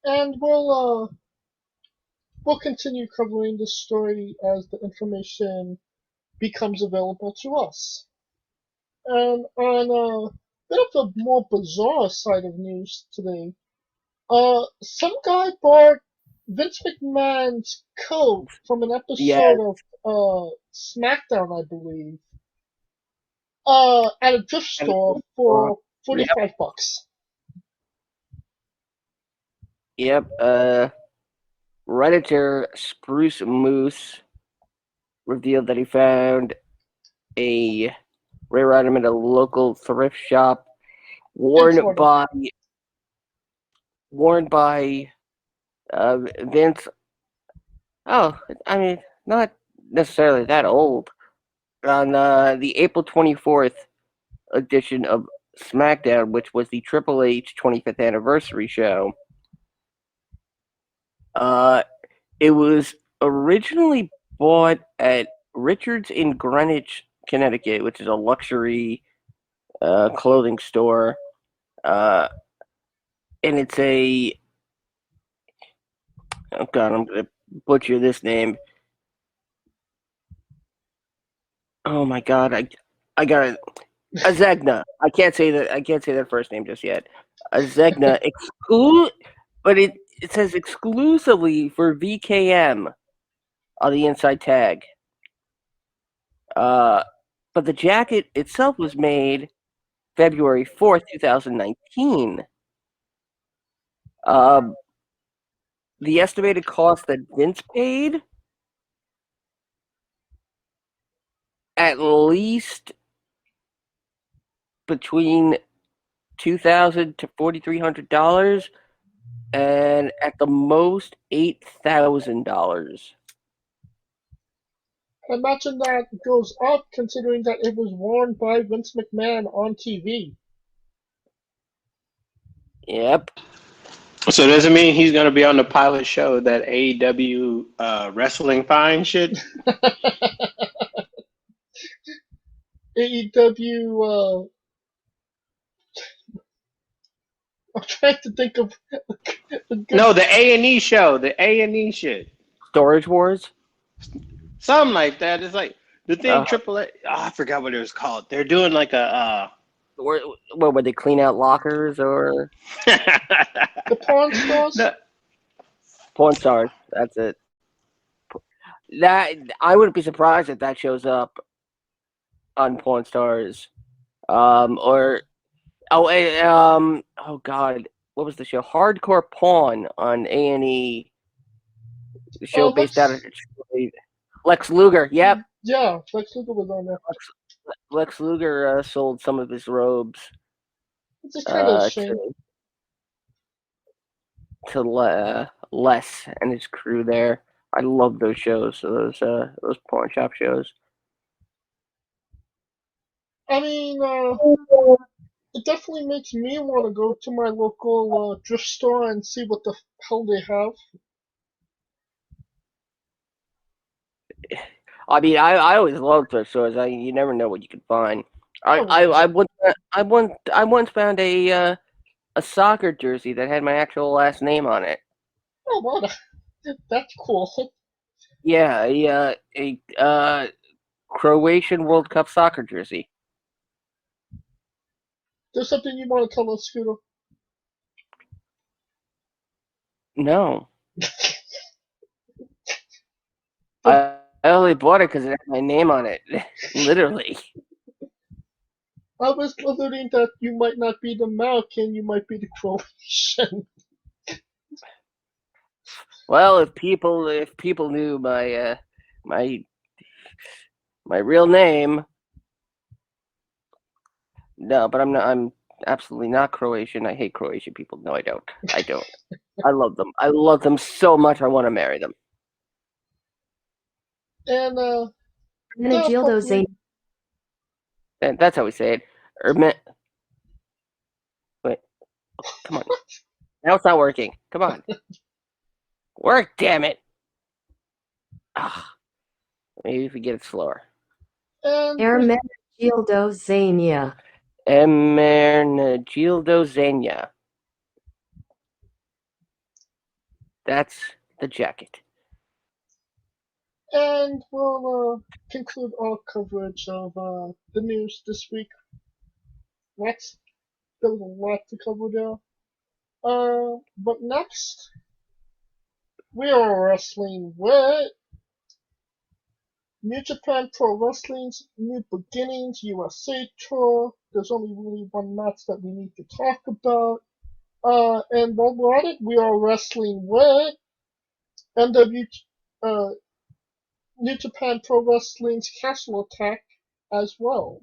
And we'll continue covering this story as the information becomes available to us. And on a bit of a more bizarre side of news today, some guy bought Vince McMahon's coat from an episode of SmackDown, I believe, at a thrift store for $45. Yep. Redditor Spruce Moose revealed that he found a rare item at a local thrift shop worn by Vince. Oh, I mean, not necessarily that old. On the April 24th edition of SmackDown, which was the Triple H 25th anniversary show, it was originally bought at Richards in Greenwich, Connecticut, which is a luxury clothing store. And it's a... Oh, God, I'm going to butcher this name. Oh, my God. I got it. Azegna. I can't say that first name just yet. Azegna. But it says exclusively for VKM on the inside tag. But the jacket itself was made February 4th, 2019. The estimated cost that Vince paid, at least between $2,000 to $4,300, and at the most $8,000. Imagine that goes up considering that it was worn by Vince McMahon on TV. Yep. So does it mean he's going to be on the pilot show that AEW Wrestling Fine shit? AEW, I'm trying to think of... No, the A&E show, the A&E shit. Storage Wars? Something like that. It's like the thing Triple A. Oh, I forgot what it was called. They're doing like a... Where they clean out lockers or... The porn stars? No. Porn stars, that's it. That I wouldn't be surprised if that shows up on Porn Stars, or Oh God, what was the show? Hardcore Pawn on A&E. The show based out of Detroit. Lex Luger. Yep. Yeah, Lex Luger was on there. Lex Luger sold some of his robes It's just kind of a shame. to Les and his crew there. I love those shows. Those pawn shop shows. I mean, it definitely makes me want to go to my local thrift store and see what the hell they have. I mean, I always loved thrift stores. You never know what you can find. I once found a soccer jersey that had my actual last name on it. Oh, wow, that's cool. Yeah, a Croatian World Cup soccer jersey. There's something you want to tell us, Scooter? No. I only bought it because it had my name on it. Literally. I was alluding that you might not be the American, you might be the Croatian. Well, if people knew my my real name. No, but I'm absolutely not Croatian. I hate Croatian people. No, I don't. I love them. I love them so much. I want to marry them. And And that's how we say it. Wait, come on. Now it's not working. Come on. Work, damn it. Maybe if we get it slower. Ermenegildo Zania. That's the jacket. And we'll conclude our coverage of the news this week. There was a lot to cover there. But next, we are wrestling with New Japan Pro Wrestling's New Beginnings USA Tour. There's only really one match that we need to talk about. And while we're at it, we are wrestling with New Japan Pro Wrestling's Castle Attack as well.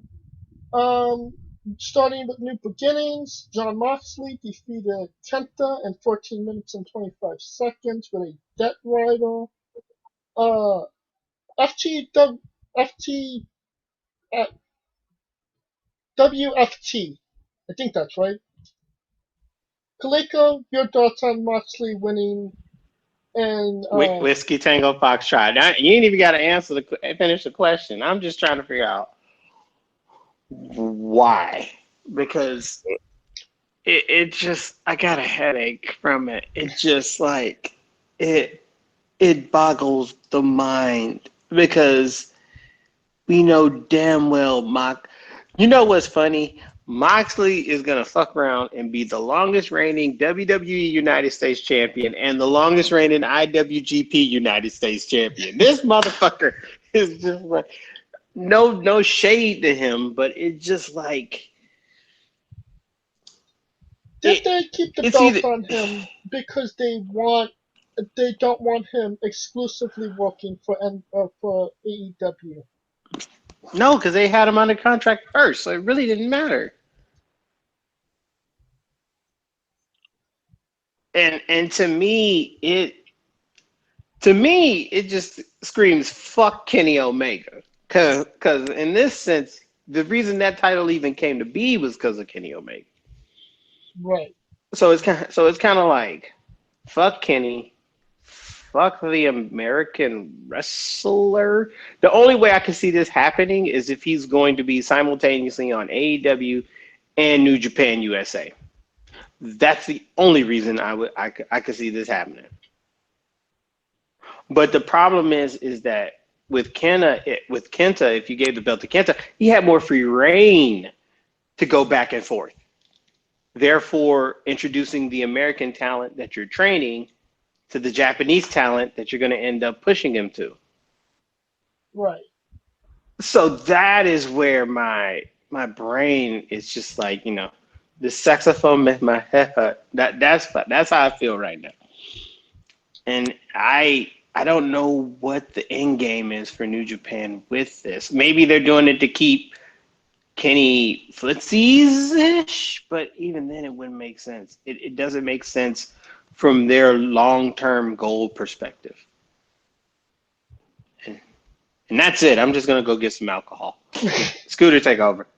Starting with New Beginnings, Jon Moxley defeated KENTA in 14 minutes and 25 seconds with a Death Rider. WFT. I think that's right. Kaliko, your thoughts on Moxley winning and Whiskey Tango Foxtrot. Now, you ain't even got to finish the question. I'm just trying to figure out why. Because it just, I got a headache from it. It just like it boggles the mind because we know damn well you know what's funny? Moxley is going to fuck around and be the longest reigning WWE United States champion and the longest reigning IWGP United States champion. This motherfucker is just like, no shade to him, but it's just like. Did they keep the belt on him because they don't want him exclusively working for AEW? No, because they had him under contract first, so it really didn't matter. And to me, it just screams fuck Kenny Omega. Cause in this sense, the reason that title even came to be was because of Kenny Omega. Right. So it's kind of like fuck Kenny. Fuck the American wrestler. The only way I can see this happening is if he's going to be simultaneously on AEW and New Japan USA. That's the only reason I could see this happening. But the problem is that with Kenta, if you gave the belt to Kenta, he had more free reign to go back and forth. Therefore, introducing the American talent that you're training to the Japanese talent that you're going to end up pushing him to. Right. So that is where my brain is just like, The saxophone make my head hurt. That's how I feel right now. And I don't know what the end game is for New Japan with this. Maybe they're doing it to keep Kenny Footsies-ish, but even then it wouldn't make sense. It doesn't make sense from their long-term goal perspective. And that's it. I'm just going to go get some alcohol. Scooter, take over.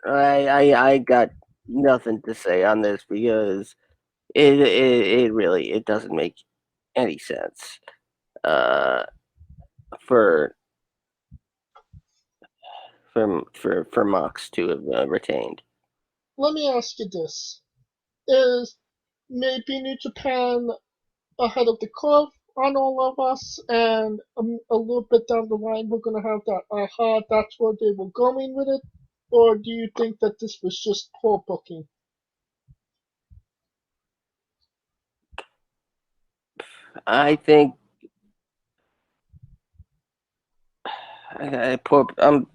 I got nothing to say on this because it really doesn't make any sense for Mox to have retained. Let me ask you this. Is maybe New Japan ahead of the curve on all of us, and a little bit down the line we're going to have that aha, that's where they were going with it? Or do you think that this was just poor booking? I think I'm calling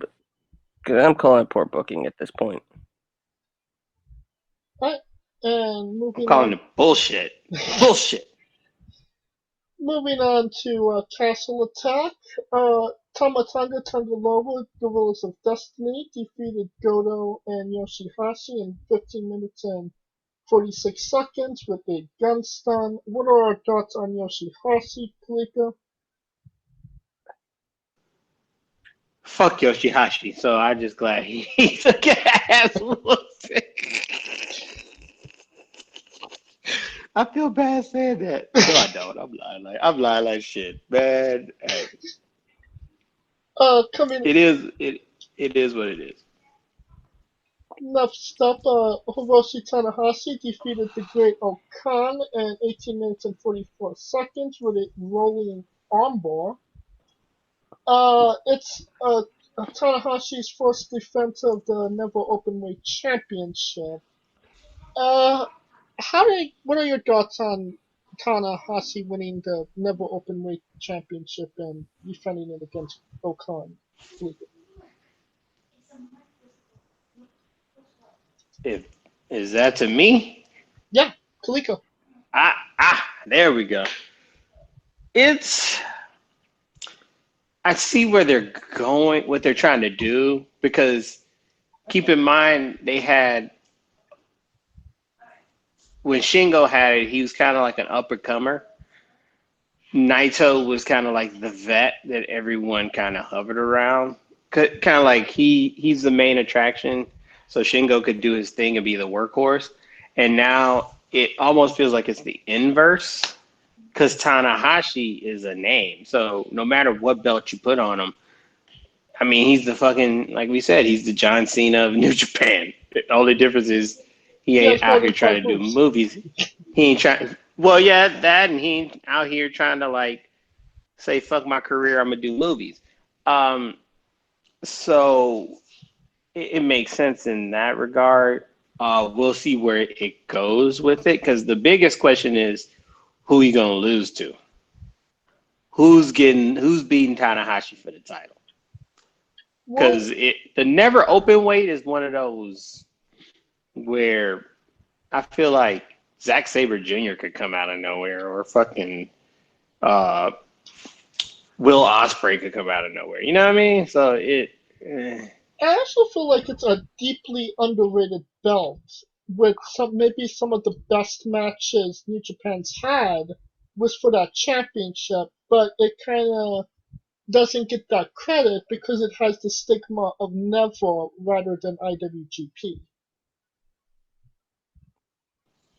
it poor booking at this point. Right? And I'm moving calling on. it bullshit. Bullshit. Moving on to Castle Attack. Tomatonga Tangaloa, Gorillas of Destiny, defeated Goto and Yoshihashi in 15 minutes and 46 seconds with a gun stun. What are our thoughts on Yoshihashi, Kalika? Fuck Yoshihashi. So I'm just glad he took ass whooping. I feel bad saying that. No, I don't. I'm lying like shit, man. Hey, Coming it is what it is. next up, Hiroshi Tanahashi defeated the Great Okan in 18 minutes and 44 seconds with a rolling armbar. It's Tanahashi's first defense of the Never Openweight Championship. What are your thoughts on Tanahashi winning the Never Openweight Championship and defending it against Okan? If is that to me? Yeah, Kaliko. There we go. I see where they're going, what they're trying to do, because keep in mind they had when Shingo had it, he was kind of like an up-and-comer. Naito was kind of like the vet that everyone kind of hovered around. Kind of like he's the main attraction, so Shingo could do his thing and be the workhorse. And now it almost feels like it's the inverse, because Tanahashi is a name. So no matter what belt you put on him, I mean, he's the fucking, like we said, he's the John Cena of New Japan. The only difference is he ain't out here trying to do movies. He ain't trying. Well, yeah, that, and he ain't out here trying to like say fuck my career. I'm gonna do movies. So it makes sense in that regard. We'll see where it goes with it, because the biggest question is who he gonna lose to. Who's beating Tanahashi for the title? Because the never open weight is one of those where I feel like Zack Sabre Jr. could come out of nowhere, or fucking Will Ospreay could come out of nowhere. You know what I mean? So I also feel like it's a deeply underrated belt with maybe some of the best matches New Japan's had was for that championship, but it kind of doesn't get that credit because it has the stigma of never rather than IWGP.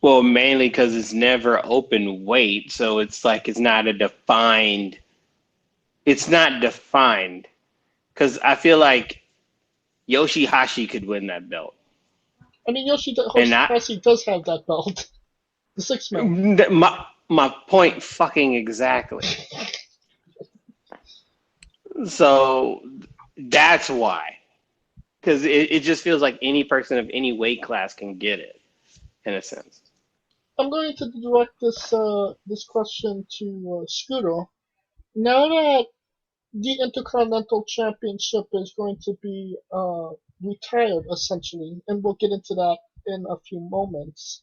Well, mainly because it's never open weight, so it's like it's not defined. Because I feel like Yoshihashi could win that belt. I mean, Yoshihashi does have that belt. The 6-man. My point fucking exactly. So that's why. Because it just feels like any person of any weight class can get it, in a sense. I'm going to direct this question to Scooter. Now that the Intercontinental Championship is going to be retired essentially, and we'll get into that in a few moments.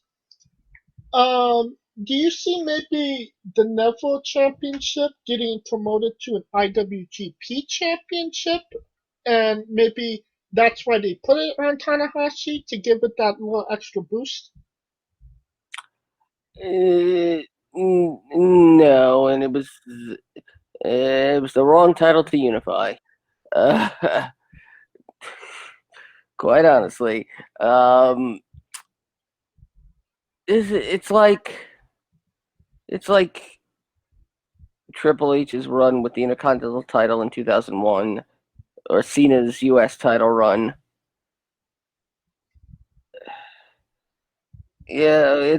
Do you see maybe the Neville Championship getting promoted to an IWGP Championship, and maybe that's why they put it on Tanahashi to give it that little extra boost? No, and it was the wrong title to unify. Quite honestly, it's like Triple H's run with the Intercontinental title in 2001, or Cena's U.S. title run. Yeah,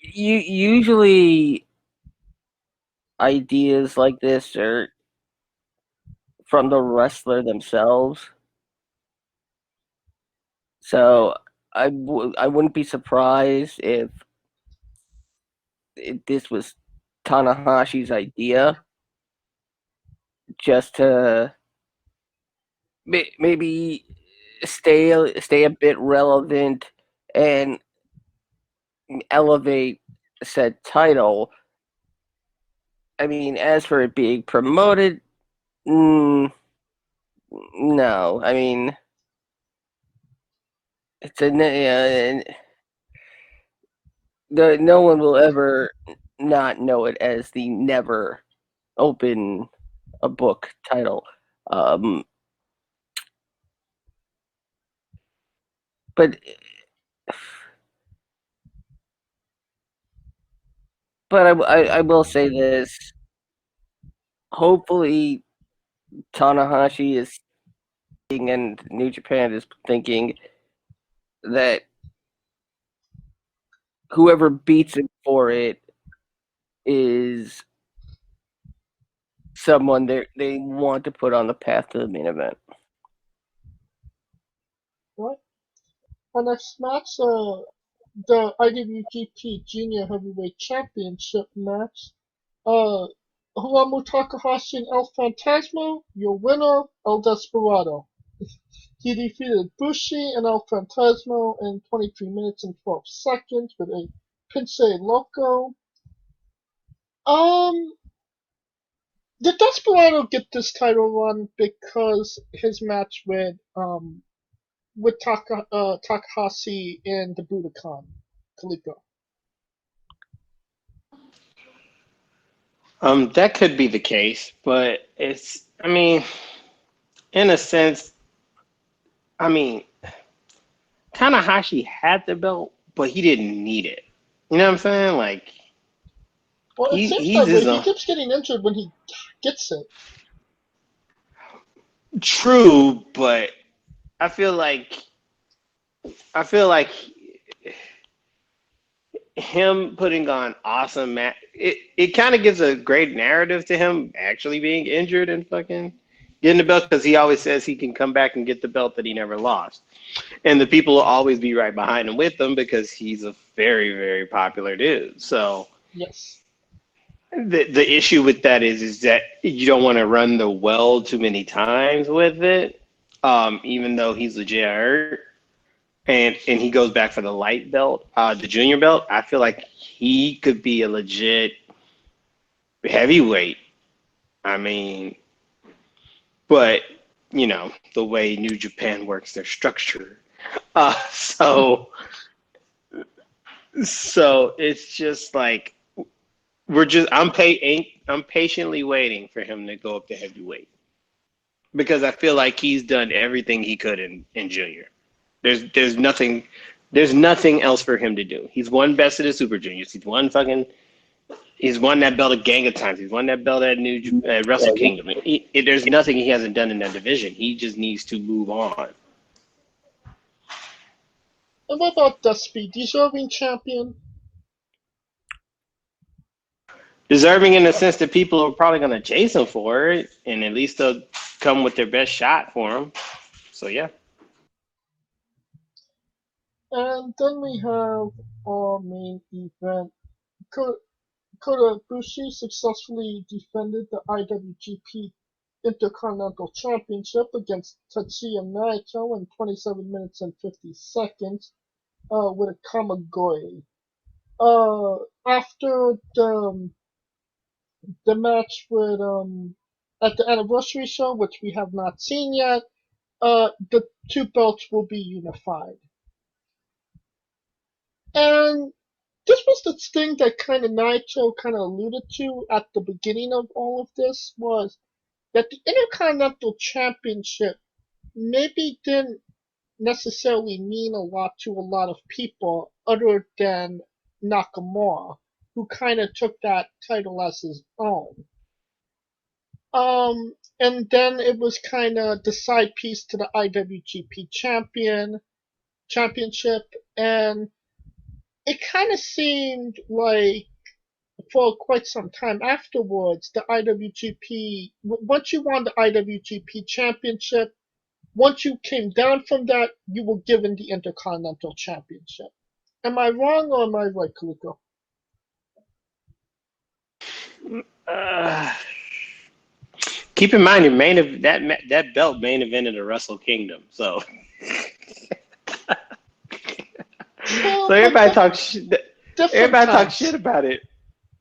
usually ideas like this are from the wrestler themselves. So I wouldn't be surprised if this was Tanahashi's idea, just to maybe stay a bit relevant and elevate said title. I mean, as for it being promoted, no. I mean, it's no one will ever not know it as the Never Open a Book title. But I will say this. Hopefully, Tanahashi is thinking, and New Japan is thinking, that whoever beats him for it is someone they want to put on the path to the main event. Right. Our next match, the IWGP Junior Heavyweight Championship match. Hiromu Takahashi and El Phantasmo, your winner, El Desperado. He defeated Bushi and El Phantasmo in 23 minutes and 12 seconds with a Pince Loco. Did Desperado get this title run because his match with Takahashi in the Budokan Kaliko? That could be the case, but I mean, in a sense, I mean, Tanahashi had the belt, but he didn't need it. You know what I'm saying? Like, Well, it seems he's that way. his He own. keeps getting injured when he gets it. True, but I feel like him putting on awesome match. It kind of gives a great narrative to him actually being injured and fucking getting the belt, because he always says he can come back and get the belt that he never lost, and the people will always be right behind him with him because he's a very, very popular dude. So Yes. the issue with that is that you don't want to run the well too many times with it, even though he's legit hurt. And he goes back for the light belt, the junior belt. I feel like he could be a legit heavyweight. I mean, but the way New Japan works their structure, so it's just like I'm patiently waiting for him to go up to heavyweight, because I feel like he's done everything he could in junior. There's nothing else for him to do. He's won Best of the Super Juniors. He's won that belt a gang of times. He's won that belt at Wrestle Kingdom. There's nothing he hasn't done in that division. He just needs to move on. And what about Dusty, deserving champion? Deserving in the sense that people are probably going to chase him for it, and at least they'll come with their best shot for him. So, yeah. And then we have our main event. Kota Ibushi successfully defended the IWGP Intercontinental Championship against Tetsuya Naito in 27 minutes and 50 seconds with a Kamagoye. After the match with at the anniversary show, which we have not seen yet, the two belts will be unified. And this was the thing that kind of Naito kind of alluded to at the beginning of all of this, was that the Intercontinental Championship maybe didn't necessarily mean a lot to a lot of people other than Nakamura, who kind of took that title as his own. And then it was kind of the side piece to the IWGP championship, and it kind of seemed like for quite some time afterwards, the IWGP, once you won the IWGP championship, once you came down from that, you were given the Intercontinental Championship. Am I wrong or am I right, Kaliko? Keep in mind, that belt main evented a Wrestle Kingdom, so so everybody talks shit about it.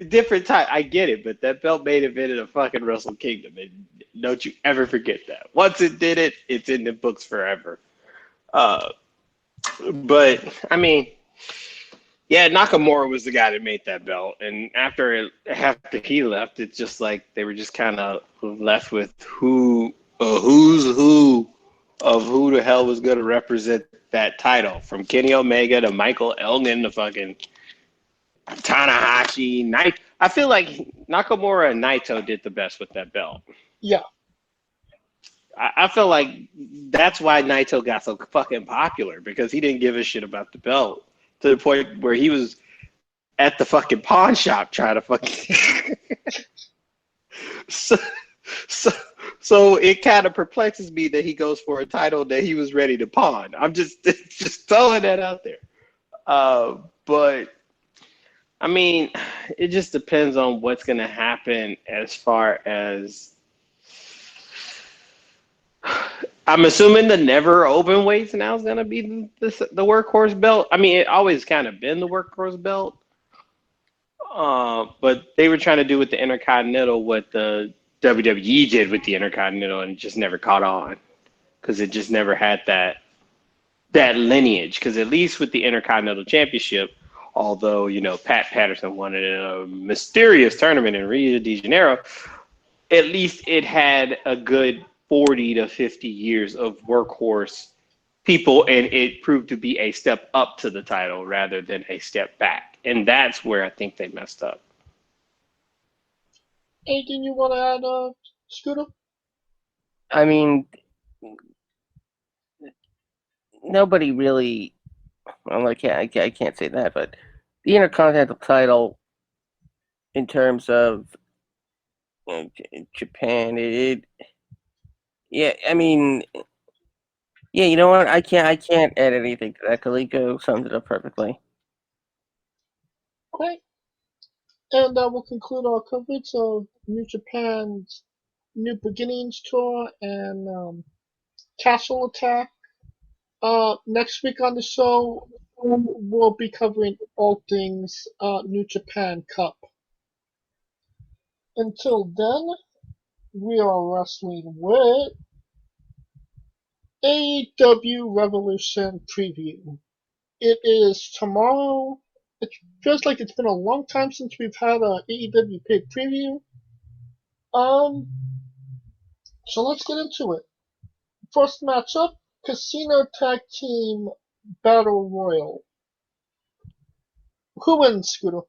Different time, I get it, but that belt main evented a fucking Wrestle Kingdom, and don't you ever forget that. Once it did it, it's in the books forever. But I mean, yeah, Nakamura was the guy that made that belt, and after he left, it's just like they were just kind of left with who's who of who the hell was going to represent that title, from Kenny Omega to Michael Elgin to fucking Tanahashi. I feel like Nakamura and Naito did the best with that belt. Yeah. I feel like that's why Naito got so fucking popular, because he didn't give a shit about the belt, to the point where he was at the fucking pawn shop trying to fucking so it kind of perplexes me that he goes for a title that he was ready to pawn. I'm just throwing that out there. But I mean, it just depends on what's going to happen as far as, I'm assuming the never open weights now is going to be the workhorse belt. I mean, it always kind of been the workhorse belt. But they were trying to do with the Intercontinental what the WWE did with the Intercontinental, and it just never caught on, because it just never had that lineage. Because at least with the Intercontinental Championship, although, you know, Pat Patterson won it in a mysterious tournament in Rio de Janeiro, at least it had a good 40 to 50 years of workhorse people, and it proved to be a step up to the title rather than a step back. And that's where I think they messed up. Anything you want to add, Scooter? I mean, nobody really. Well, I can't say that, but the Intercontinental title, in terms of Japan, yeah, I mean, yeah, you know what? I can't add anything to that. Kaliko summed it up perfectly. Okay. And that will conclude our coverage of New Japan's New Beginnings tour and Castle Attack. Next week on the show, we'll be covering all things New Japan Cup. Until then, we are wrestling with AEW Revolution Preview. It is tomorrow. It feels like it's been a long time since we've had a AEW Pig Preview. So let's get into it. First matchup, Casino Tag Team Battle Royal. Who wins, Scooter?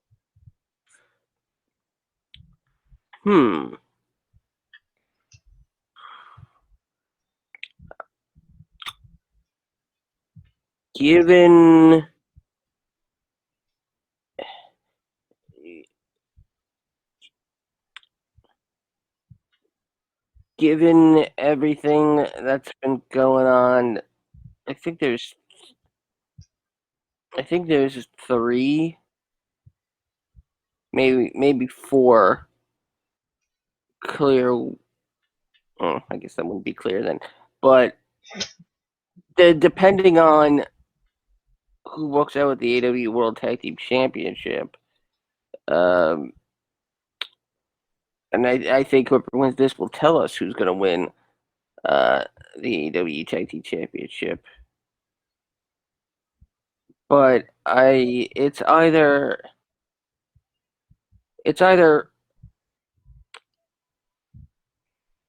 Given everything that's been going on, I think there's 3, maybe 4 clear I guess that wouldn't be clear then. But depending on who walks out with the AEW World Tag Team Championship, and I think whoever wins this will tell us who's going to win the AEW Tag Team Championship. But it's either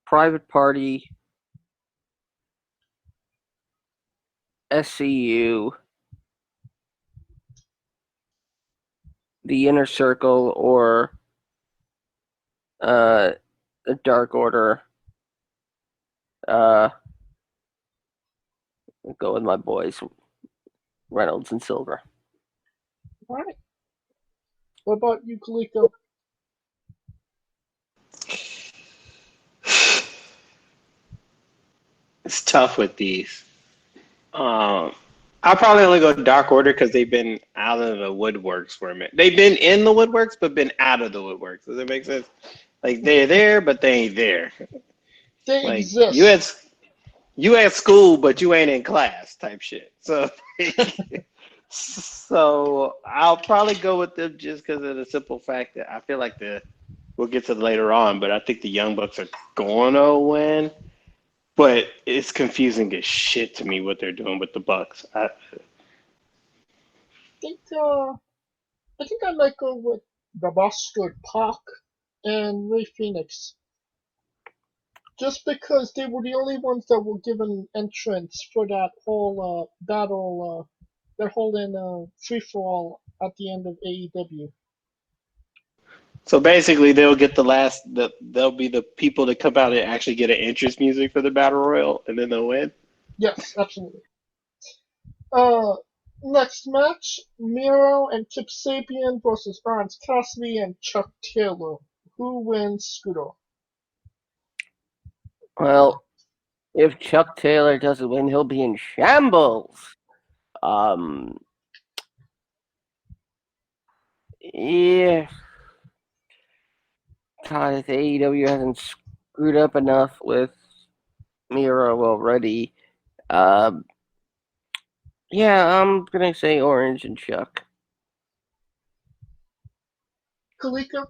Private Party, SCU, the Inner Circle, or the Dark Order. I'll go with my boys, Reynolds and Silver. All right. What about you, Kaliko? It's tough with these. I'll probably only go Dark Order because they've been out of the woodworks for a minute. They've been in the woodworks, but been out of the woodworks. Does that make sense? Like they're there, but they ain't there. They Like exist. you at school, but you ain't in class type shit. So, so I'll probably go with them just because of the simple fact that I feel like we'll get to it later on, but I think the Young Bucks are gonna win. But it's confusing as shit to me what they're doing with the Bucks. I think I might go with the Bosco Pac and Ray Phoenix. Just because they were the only ones that were given entrance for that whole battle, that whole free-for-all at the end of AEW. So basically, they'll get they'll be the people that come out and actually get an entrance music for the Battle Royal, and then they'll win? Yes, absolutely. Next match, Miro and Kip Sabian versus Orange Cassidy and Chuck Taylor. Who wins, Scooter? Well, if Chuck Taylor doesn't win, he'll be in shambles. Yeah. God, if AEW hasn't screwed up enough with Miro already, yeah, I'm gonna say Orange and Chuck. Kalika?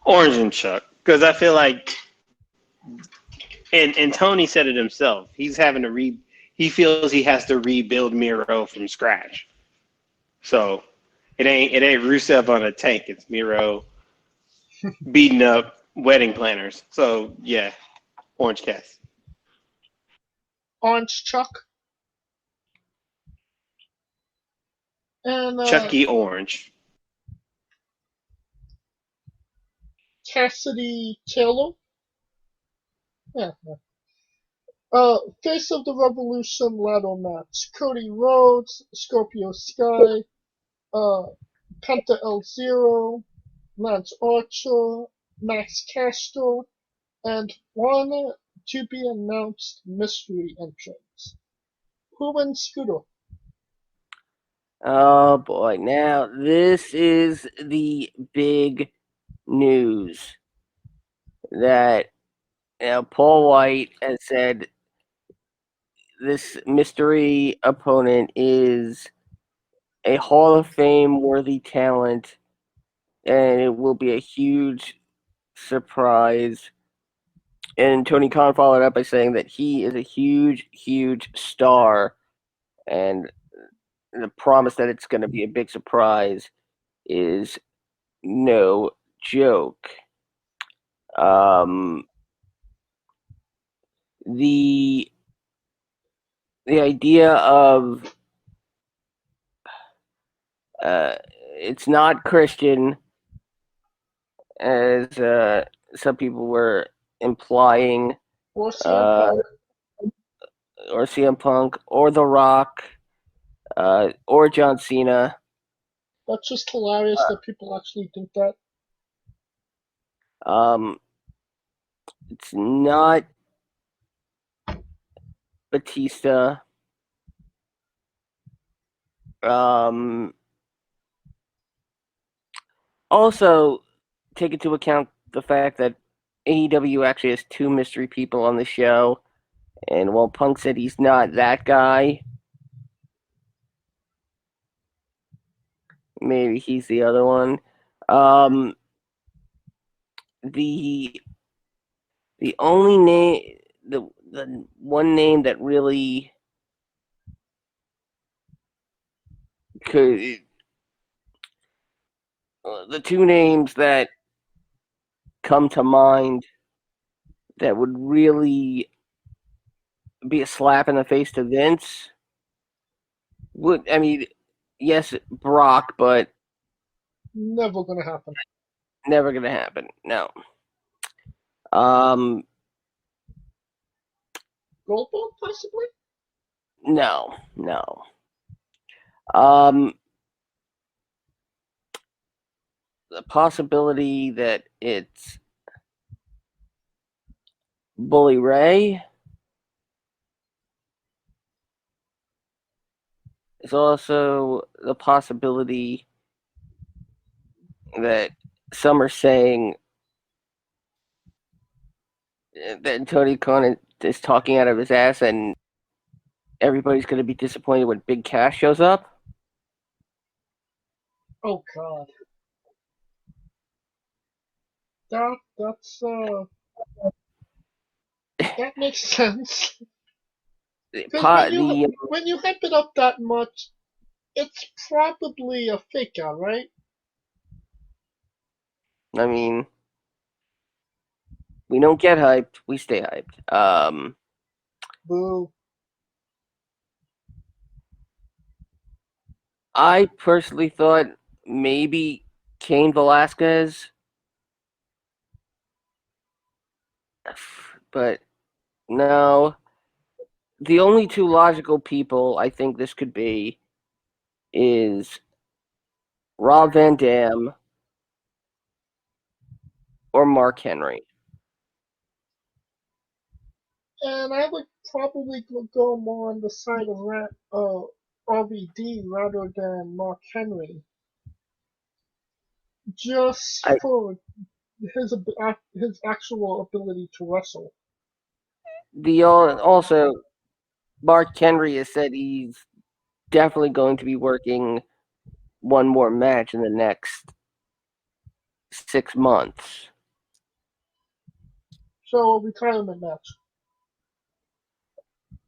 Orange and Chuck, because I feel like, and Tony said it himself. He's having to he feels he has to rebuild Miro from scratch. So it ain't Rusev on a tank. It's Miro beating up wedding planners. So yeah, Orange Cass. Orange Chuck? And Chucky Orange. Cassidy Taylor? Yeah. Face of the Revolution ladder match. Cody Rhodes, Scorpio Sky, Penta El Zero, Lance Archer, Max Caster, and one to be announced mystery entrance. Who wins, Scooter? Oh boy, now this is the big news that Paul White has said this mystery opponent is a Hall of Fame worthy talent, and it will be a huge surprise. And Tony Khan followed up by saying that he is a huge, huge star, and the promise that it's going to be a big surprise is no joke. The idea of it's not Christian, as some people were implying, Or CM Punk. or CM Punk, or The Rock, or John Cena. That's just hilarious that people actually think that. It's not Batista. Also, take into account the fact that AEW actually has 2 mystery people on the show, and while Punk said he's not that guy, maybe he's the other one. The only name, the one name that really could, the 2 names that come to mind that would really be a slap in the face to Vince yes, Brock, but Never gonna happen. never gonna happen. No. Goldberg, possibly? No. The possibility that it's Bully Ray is also the possibility that some are saying that Tony Khan is talking out of his ass and everybody's going to be disappointed when Big Cash shows up. Oh God. That makes sense. Because when you hype it up that much, it's probably a fake out, right? I mean, we don't get hyped, we stay hyped. Boo. I personally thought maybe Cain Velasquez, but no. The only 2 logical people I think this could be is Rob Van Dam or Mark Henry. And I would probably go more on the side of RVD rather than Mark Henry. Just for his actual ability to wrestle. Also, Mark Henry has said he's definitely going to be working one more match in the next 6 months. So a retirement match.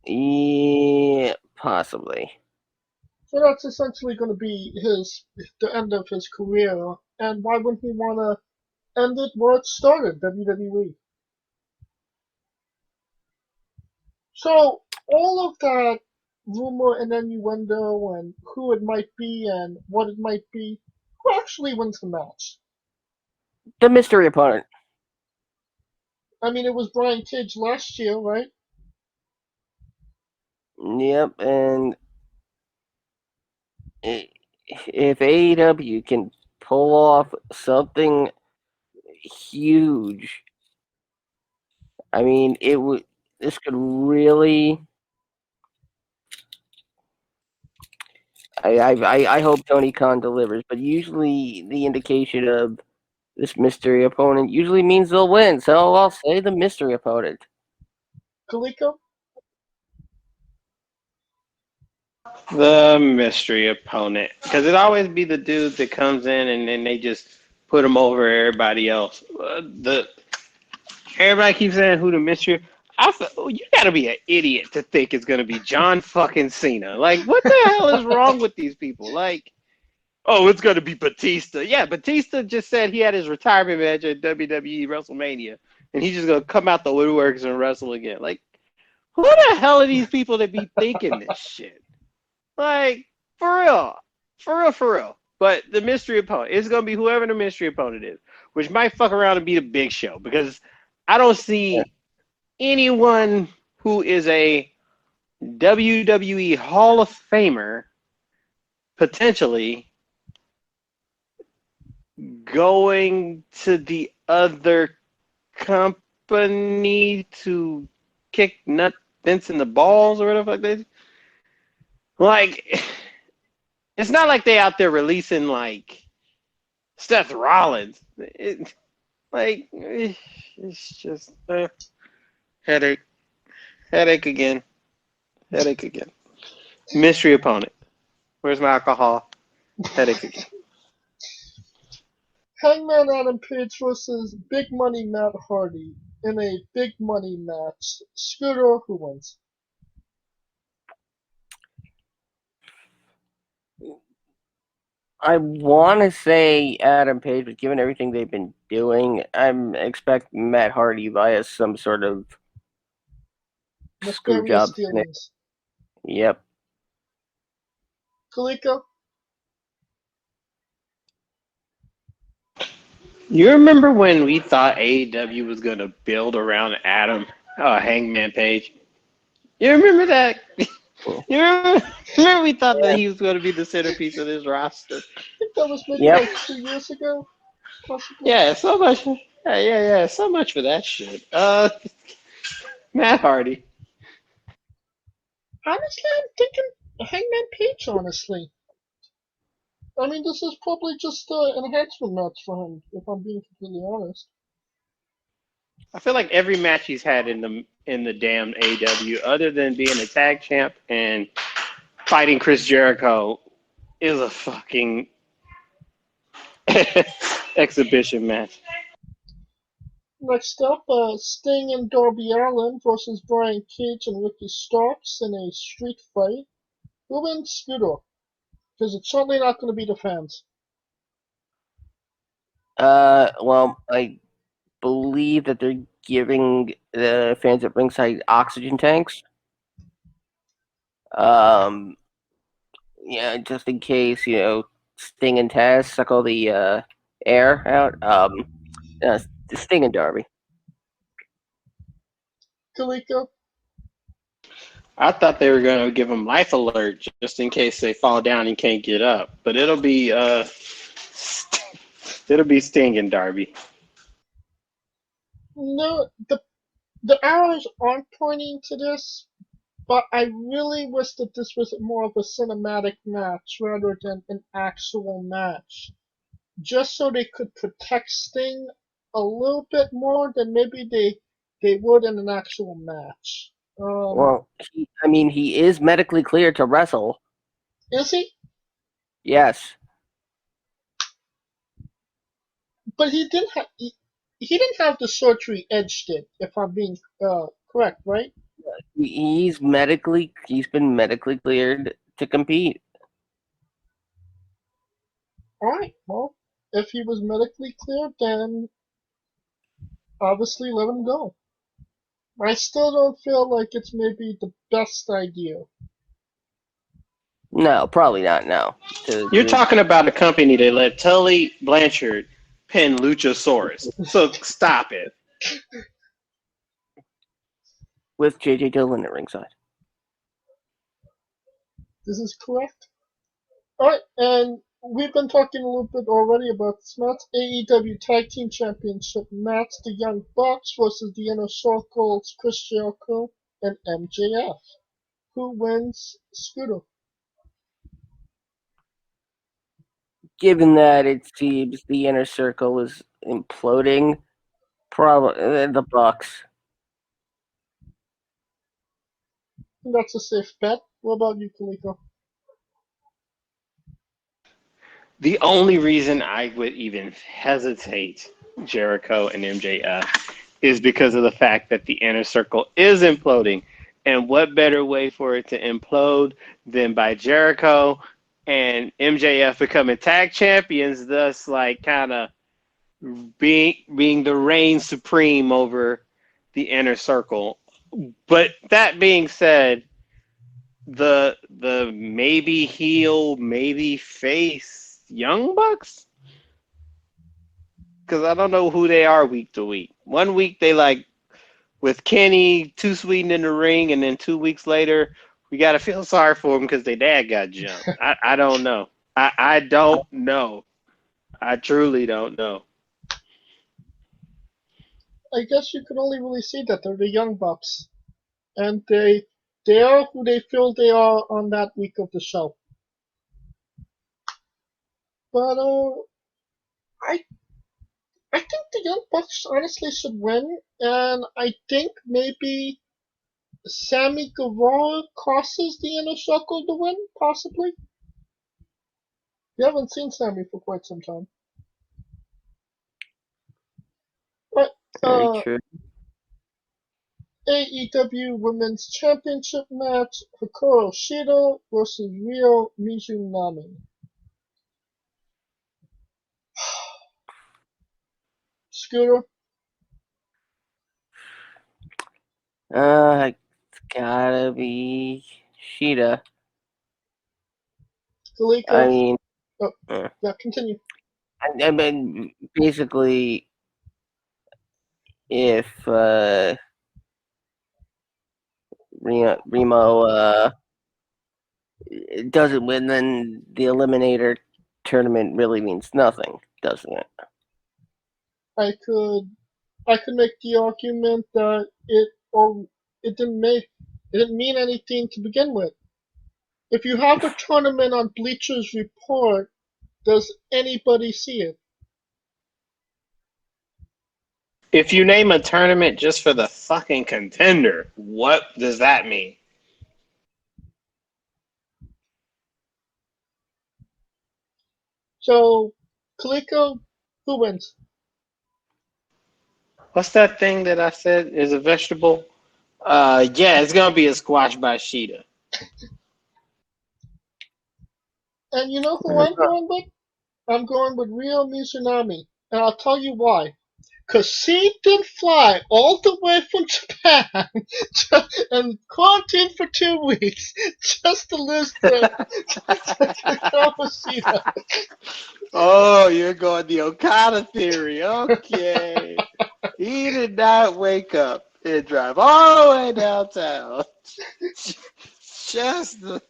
Yeah, possibly. So that's essentially going to be the end of his career. And why wouldn't he want to end it where it started, WWE? So all of that rumor and innuendo and who it might be and what it might be, who actually wins the match? The mystery opponent. I mean, it was Brian Cage last year, right? Yep, and if AEW can pull off something huge, I mean, this could really. I hope Tony Khan delivers, but usually the indication of this mystery opponent usually means they'll win, so I'll say the mystery opponent. Kaliko? The mystery opponent, because it always be the dude that comes in and then they just put him over everybody else. Everybody keeps saying who the mystery. You gotta be an idiot to think it's gonna be John fucking Cena. Like, what the hell is wrong with these people? Like, oh, it's gonna be Batista. Yeah, Batista just said he had his retirement match at WWE WrestleMania, and he's just gonna come out the woodworks and wrestle again. Like, who the hell are these people that be thinking this shit? Like, for real. But the mystery opponent, it's going to be whoever the mystery opponent is, which might fuck around and be the Big Show, because I don't see anyone who is a WWE Hall of Famer potentially going to the other company to kick Vince in the balls or whatever like that. Like, it's not like they out there releasing like Seth Rollins. Like, it's just headache, headache again, headache again. Mystery opponent. Where's my alcohol? Headache again. Hangman Adam Page versus Big Money Matt Hardy in a big money match. Scooter, who wins? I want to say Adam Page, but given everything they've been doing, I'm expecting Matt Hardy via some sort of screw Nefarious job. dealings. Yep. Kaliko? You remember when we thought AEW was going to build around Adam Hangman Page? You remember that? You remember we thought that he was going to be the centerpiece of this roster? I think that was maybe Yep. like 2 years ago, possibly. Yeah, so much. Yeah, so much for that shit. Matt Hardy. Honestly, I'm thinking Hangman Page, honestly. I mean, this is probably just an enhancement match for him, if I'm being completely honest. I feel like every match he's had in the damn AEW, other than being a tag champ and fighting Chris Jericho, is a fucking exhibition match. Next up, Sting and Darby Allin versus Brian Cage and Ricky Starks in a street fight. Who wins? Scooter? Because it's certainly not going to be the fans. Well, I believe that they're giving the fans at ringside oxygen tanks. Yeah, just in case, Sting and Taz suck all the air out. Sting and Darby. Kaliko? I thought they were going to give him life alert just in case they fall down and can't get up, but it'll be Sting and Darby. No, the arrows aren't pointing to this, but I really wish that this was more of a cinematic match rather than an actual match. Just so they could protect Sting a little bit more than maybe they would in an actual match. Well, he is medically cleared to wrestle. Is he? Yes. But he didn't have the surgery Edge did, if I'm being correct, right? He's been medically cleared to compete. Alright, well, if he was medically cleared, then obviously let him go. I still don't feel like it's maybe the best idea. No, probably not. No. You're talking about a company that let Tully Blanchard pin Luchasaurus. So stop it. With J.J. Dillon at ringside. This is correct. Alright, and we've been talking a little bit already about this match. AEW Tag Team Championship match, the Young Bucks versus the Inner Circle's Chris Jericho and MJF. Who wins? Scooter? Given that it seems the Inner Circle is imploding, probably the Bucks. That's a safe bet. What about you, Kaliko? The only reason I would even hesitate Jericho and MJF is because of the fact that the Inner Circle is imploding. And what better way for it to implode than by Jericho and MJF becoming tag champions, thus like kind of being the reign supreme over the Inner Circle. But that being said, the maybe heel, maybe face Young Bucks, because I don't know who they are week to week. 1 week they like with Kenny too sweet in the ring, and then 2 weeks later we gotta feel sorry for them because their dad got jumped. I don't know. I don't know. I truly don't know. I guess you can only really see that they're the Young Bucks, and they are who they feel they are on that week of the show. But I think the Young Bucks honestly should win, and I think maybe Sammy Guevara crosses the inner circle to win, possibly. You haven't seen Sammy for quite some time. But Very true. AEW Women's Championship match: Hikaru Shida versus Ryo Mizunami. Scooter, It's gotta be Sheeta. I Kaliko. mean, Yeah, continue. I mean, basically, if Remo doesn't win, then the Eliminator tournament really means nothing, doesn't it? I could make the argument that it didn't mean anything to begin with. If you have a tournament on Bleacher's Report, does anybody see it? If you name a tournament just for the fucking contender, what does that mean? So, Kaliko, who wins? What's that thing that I said is a vegetable? Yeah, it's gonna be a squash by Sheeta. And you know who I'm going with? I'm going with Ryo Mizunami. And I'll tell you why. Because she did fly all the way from Japan and quarantined for 2 weeks just to lose to Kawashita. Oh, you're going the Okada theory. Okay. He did not wake up and drive all the way downtown. Just the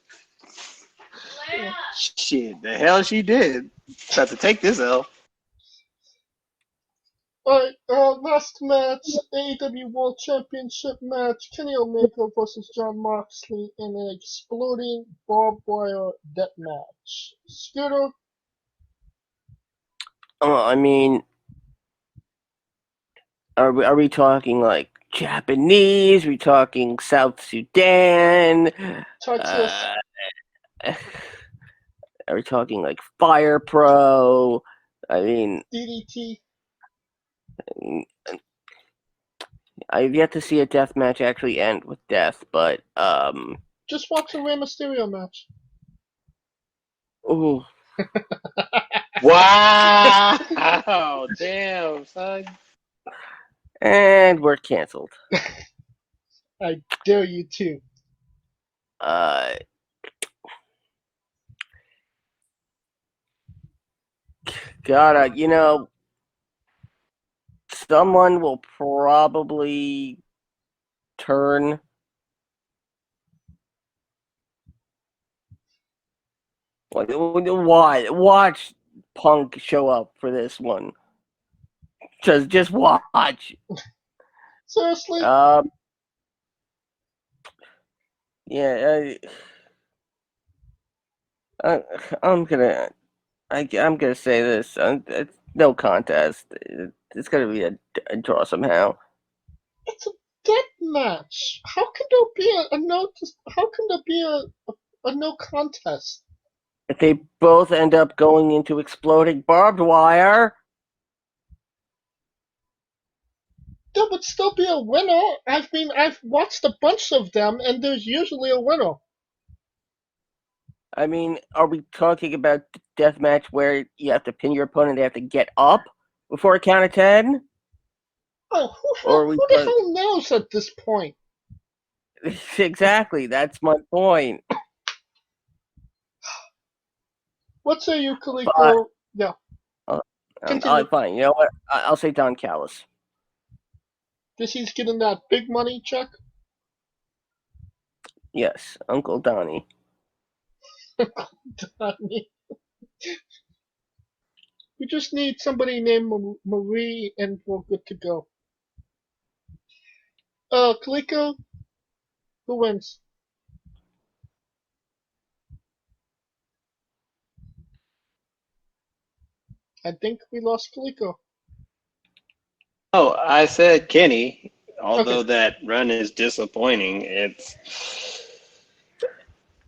shit. The hell she did. About to take this L. Alright, last match, AEW World Championship match, Kenny Omega versus Jon Moxley in an exploding barbed wire death match. Scooter, I mean, are we talking like Japanese? Are we talking South Sudan? Texas, Are we talking like Fire Pro? I mean, DDT. I've yet to see a death match actually end with death, but Just watch the Rey Mysterio match. ooh, Wow. Damn, son. and we're canceled. I dare you to. God, you know, someone will probably turn. Why? Watch Punk show up for this one. Just watch. Seriously? Yeah. I'm gonna say this. It's no contest. It's gonna be a draw somehow. It's a death match. How can there be a no? How can there be a no contest? If they both end up going into exploding barbed wire, There would still be a winner. I mean, I've watched a bunch of them, and there's usually a winner. I mean, are we talking about death match where you have to pin your opponent, they have to get up before a count of 10? Oh, who the hell knows at this point? Exactly, that's my point. What say you, Kaliko? Yeah. Fine. You know what? I'll say Don Callis. This he's getting that big money check? Yes, Uncle Donnie. Donnie. We just need somebody named Marie, and we're good to go. Kaliko, who wins? I think we lost Kaliko. Oh, I said Kenny. Although Okay. that run is disappointing, it's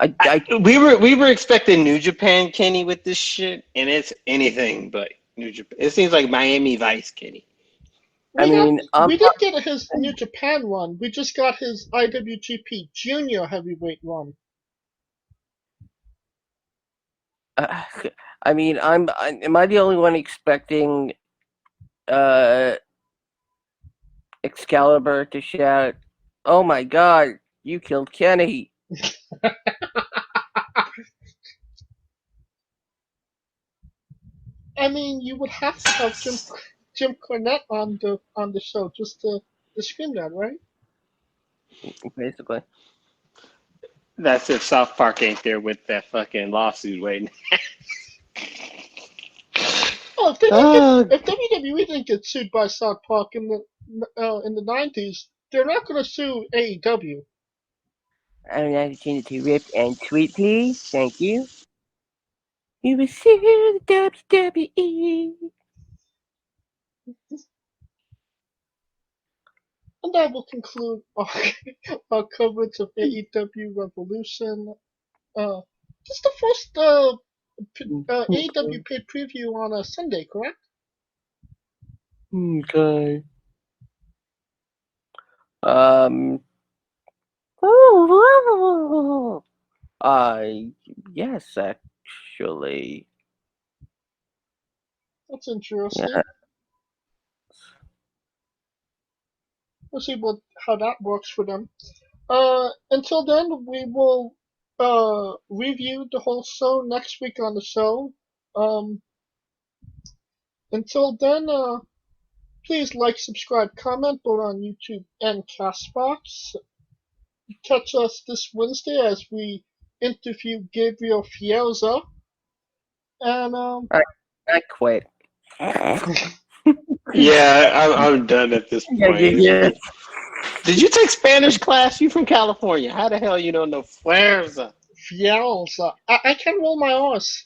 I we were expecting New Japan Kenny with this shit, and it's anything but New Japan. It seems like Miami Vice Kenny. mean, We did get his New Japan run. We just got his IWGP Junior Heavyweight run. uh, am I the only one expecting Excalibur to shout, "Oh my God, you killed Kenny"? I mean, you would have to have Jim Cornette on the show just to scream that, right? Basically. That's if South Park ain't there with that fucking lawsuit waiting. Oh, if they Uh, didn't get, if WWE didn't get sued by South Park in the '90s, they're not going to sue AEW. I'm not change it to Rip and Tweet, please. Thank you. You will see the WWE. And that will conclude our coverage of AEW Revolution. Uh, this is the first AEW paid preview on a Sunday, correct? Okay. Yes, actually. That's interesting. Yeah. We'll see how that works for them. Until then, we will review the whole show next week on the show. Um, until then, please like, subscribe, comment both on YouTube and Castbox. Catch us this Wednesday as we interview Gabriel Fielza. And I quit. yeah, I'm done at this point. Yeah. Did you take Spanish class? You from California? How the hell you don't know fuerza? Fielza, I can roll my R's.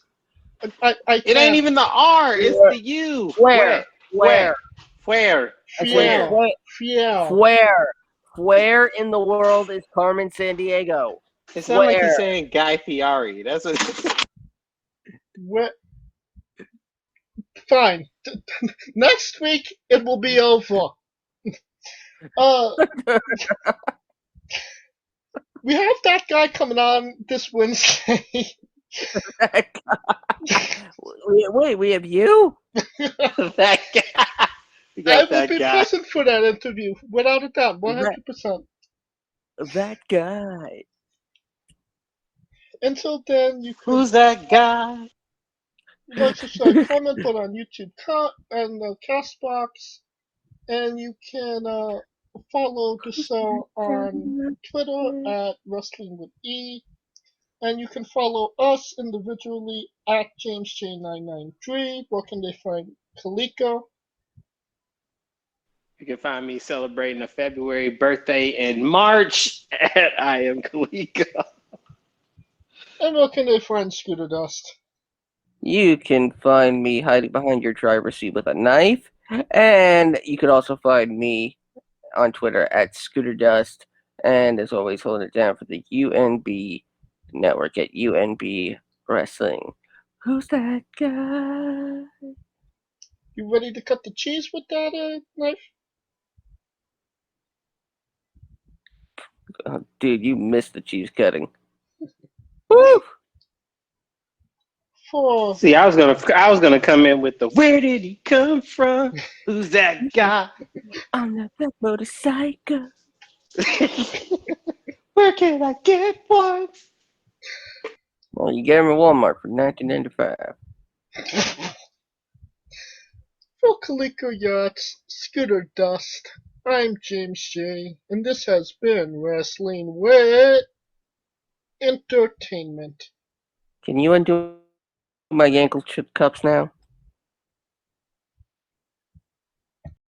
I It can. ain't even the R. It's the U. Where? Where? Fiel. Where in the world is Carmen Sandiego? It sounds like Where? he's saying Guy Fieri. That's what. Where? Fine. Next week it will be over. We have that guy coming on this Wednesday. Wait, we have you? That guy. We I got will that be guy. present for that interview, without a doubt, 100%. That guy. Until then, you can Who's that guy? like, subscribe, comment on YouTube and Castbox, and you can follow the show on Twitter at Wrestling with E, and you can follow us individually at JamesJ993. Where can they find Kaliko? You can find me celebrating a February birthday in March at I Am Kalika. And where can they find Scooter Dust? You can find me hiding behind your driver's seat with a knife, and you can also find me on Twitter at Scooter Dust, and as always, holding it down for the UNB network at UNB Wrestling. Who's that guy? You ready to cut the cheese with that knife? Oh, dude, you missed the cheese cutting. Woo! See, I was gonna come in with the where did he come from? Who's that guy? I'm that black motorcycle. Where can I get one? Well, you get him at Walmart for $19.95. For Kaliko Yachts, Scooter Dust, I'm James J, and this has been Wrestling with Entertainment. Can you undo my ankle chip cups now?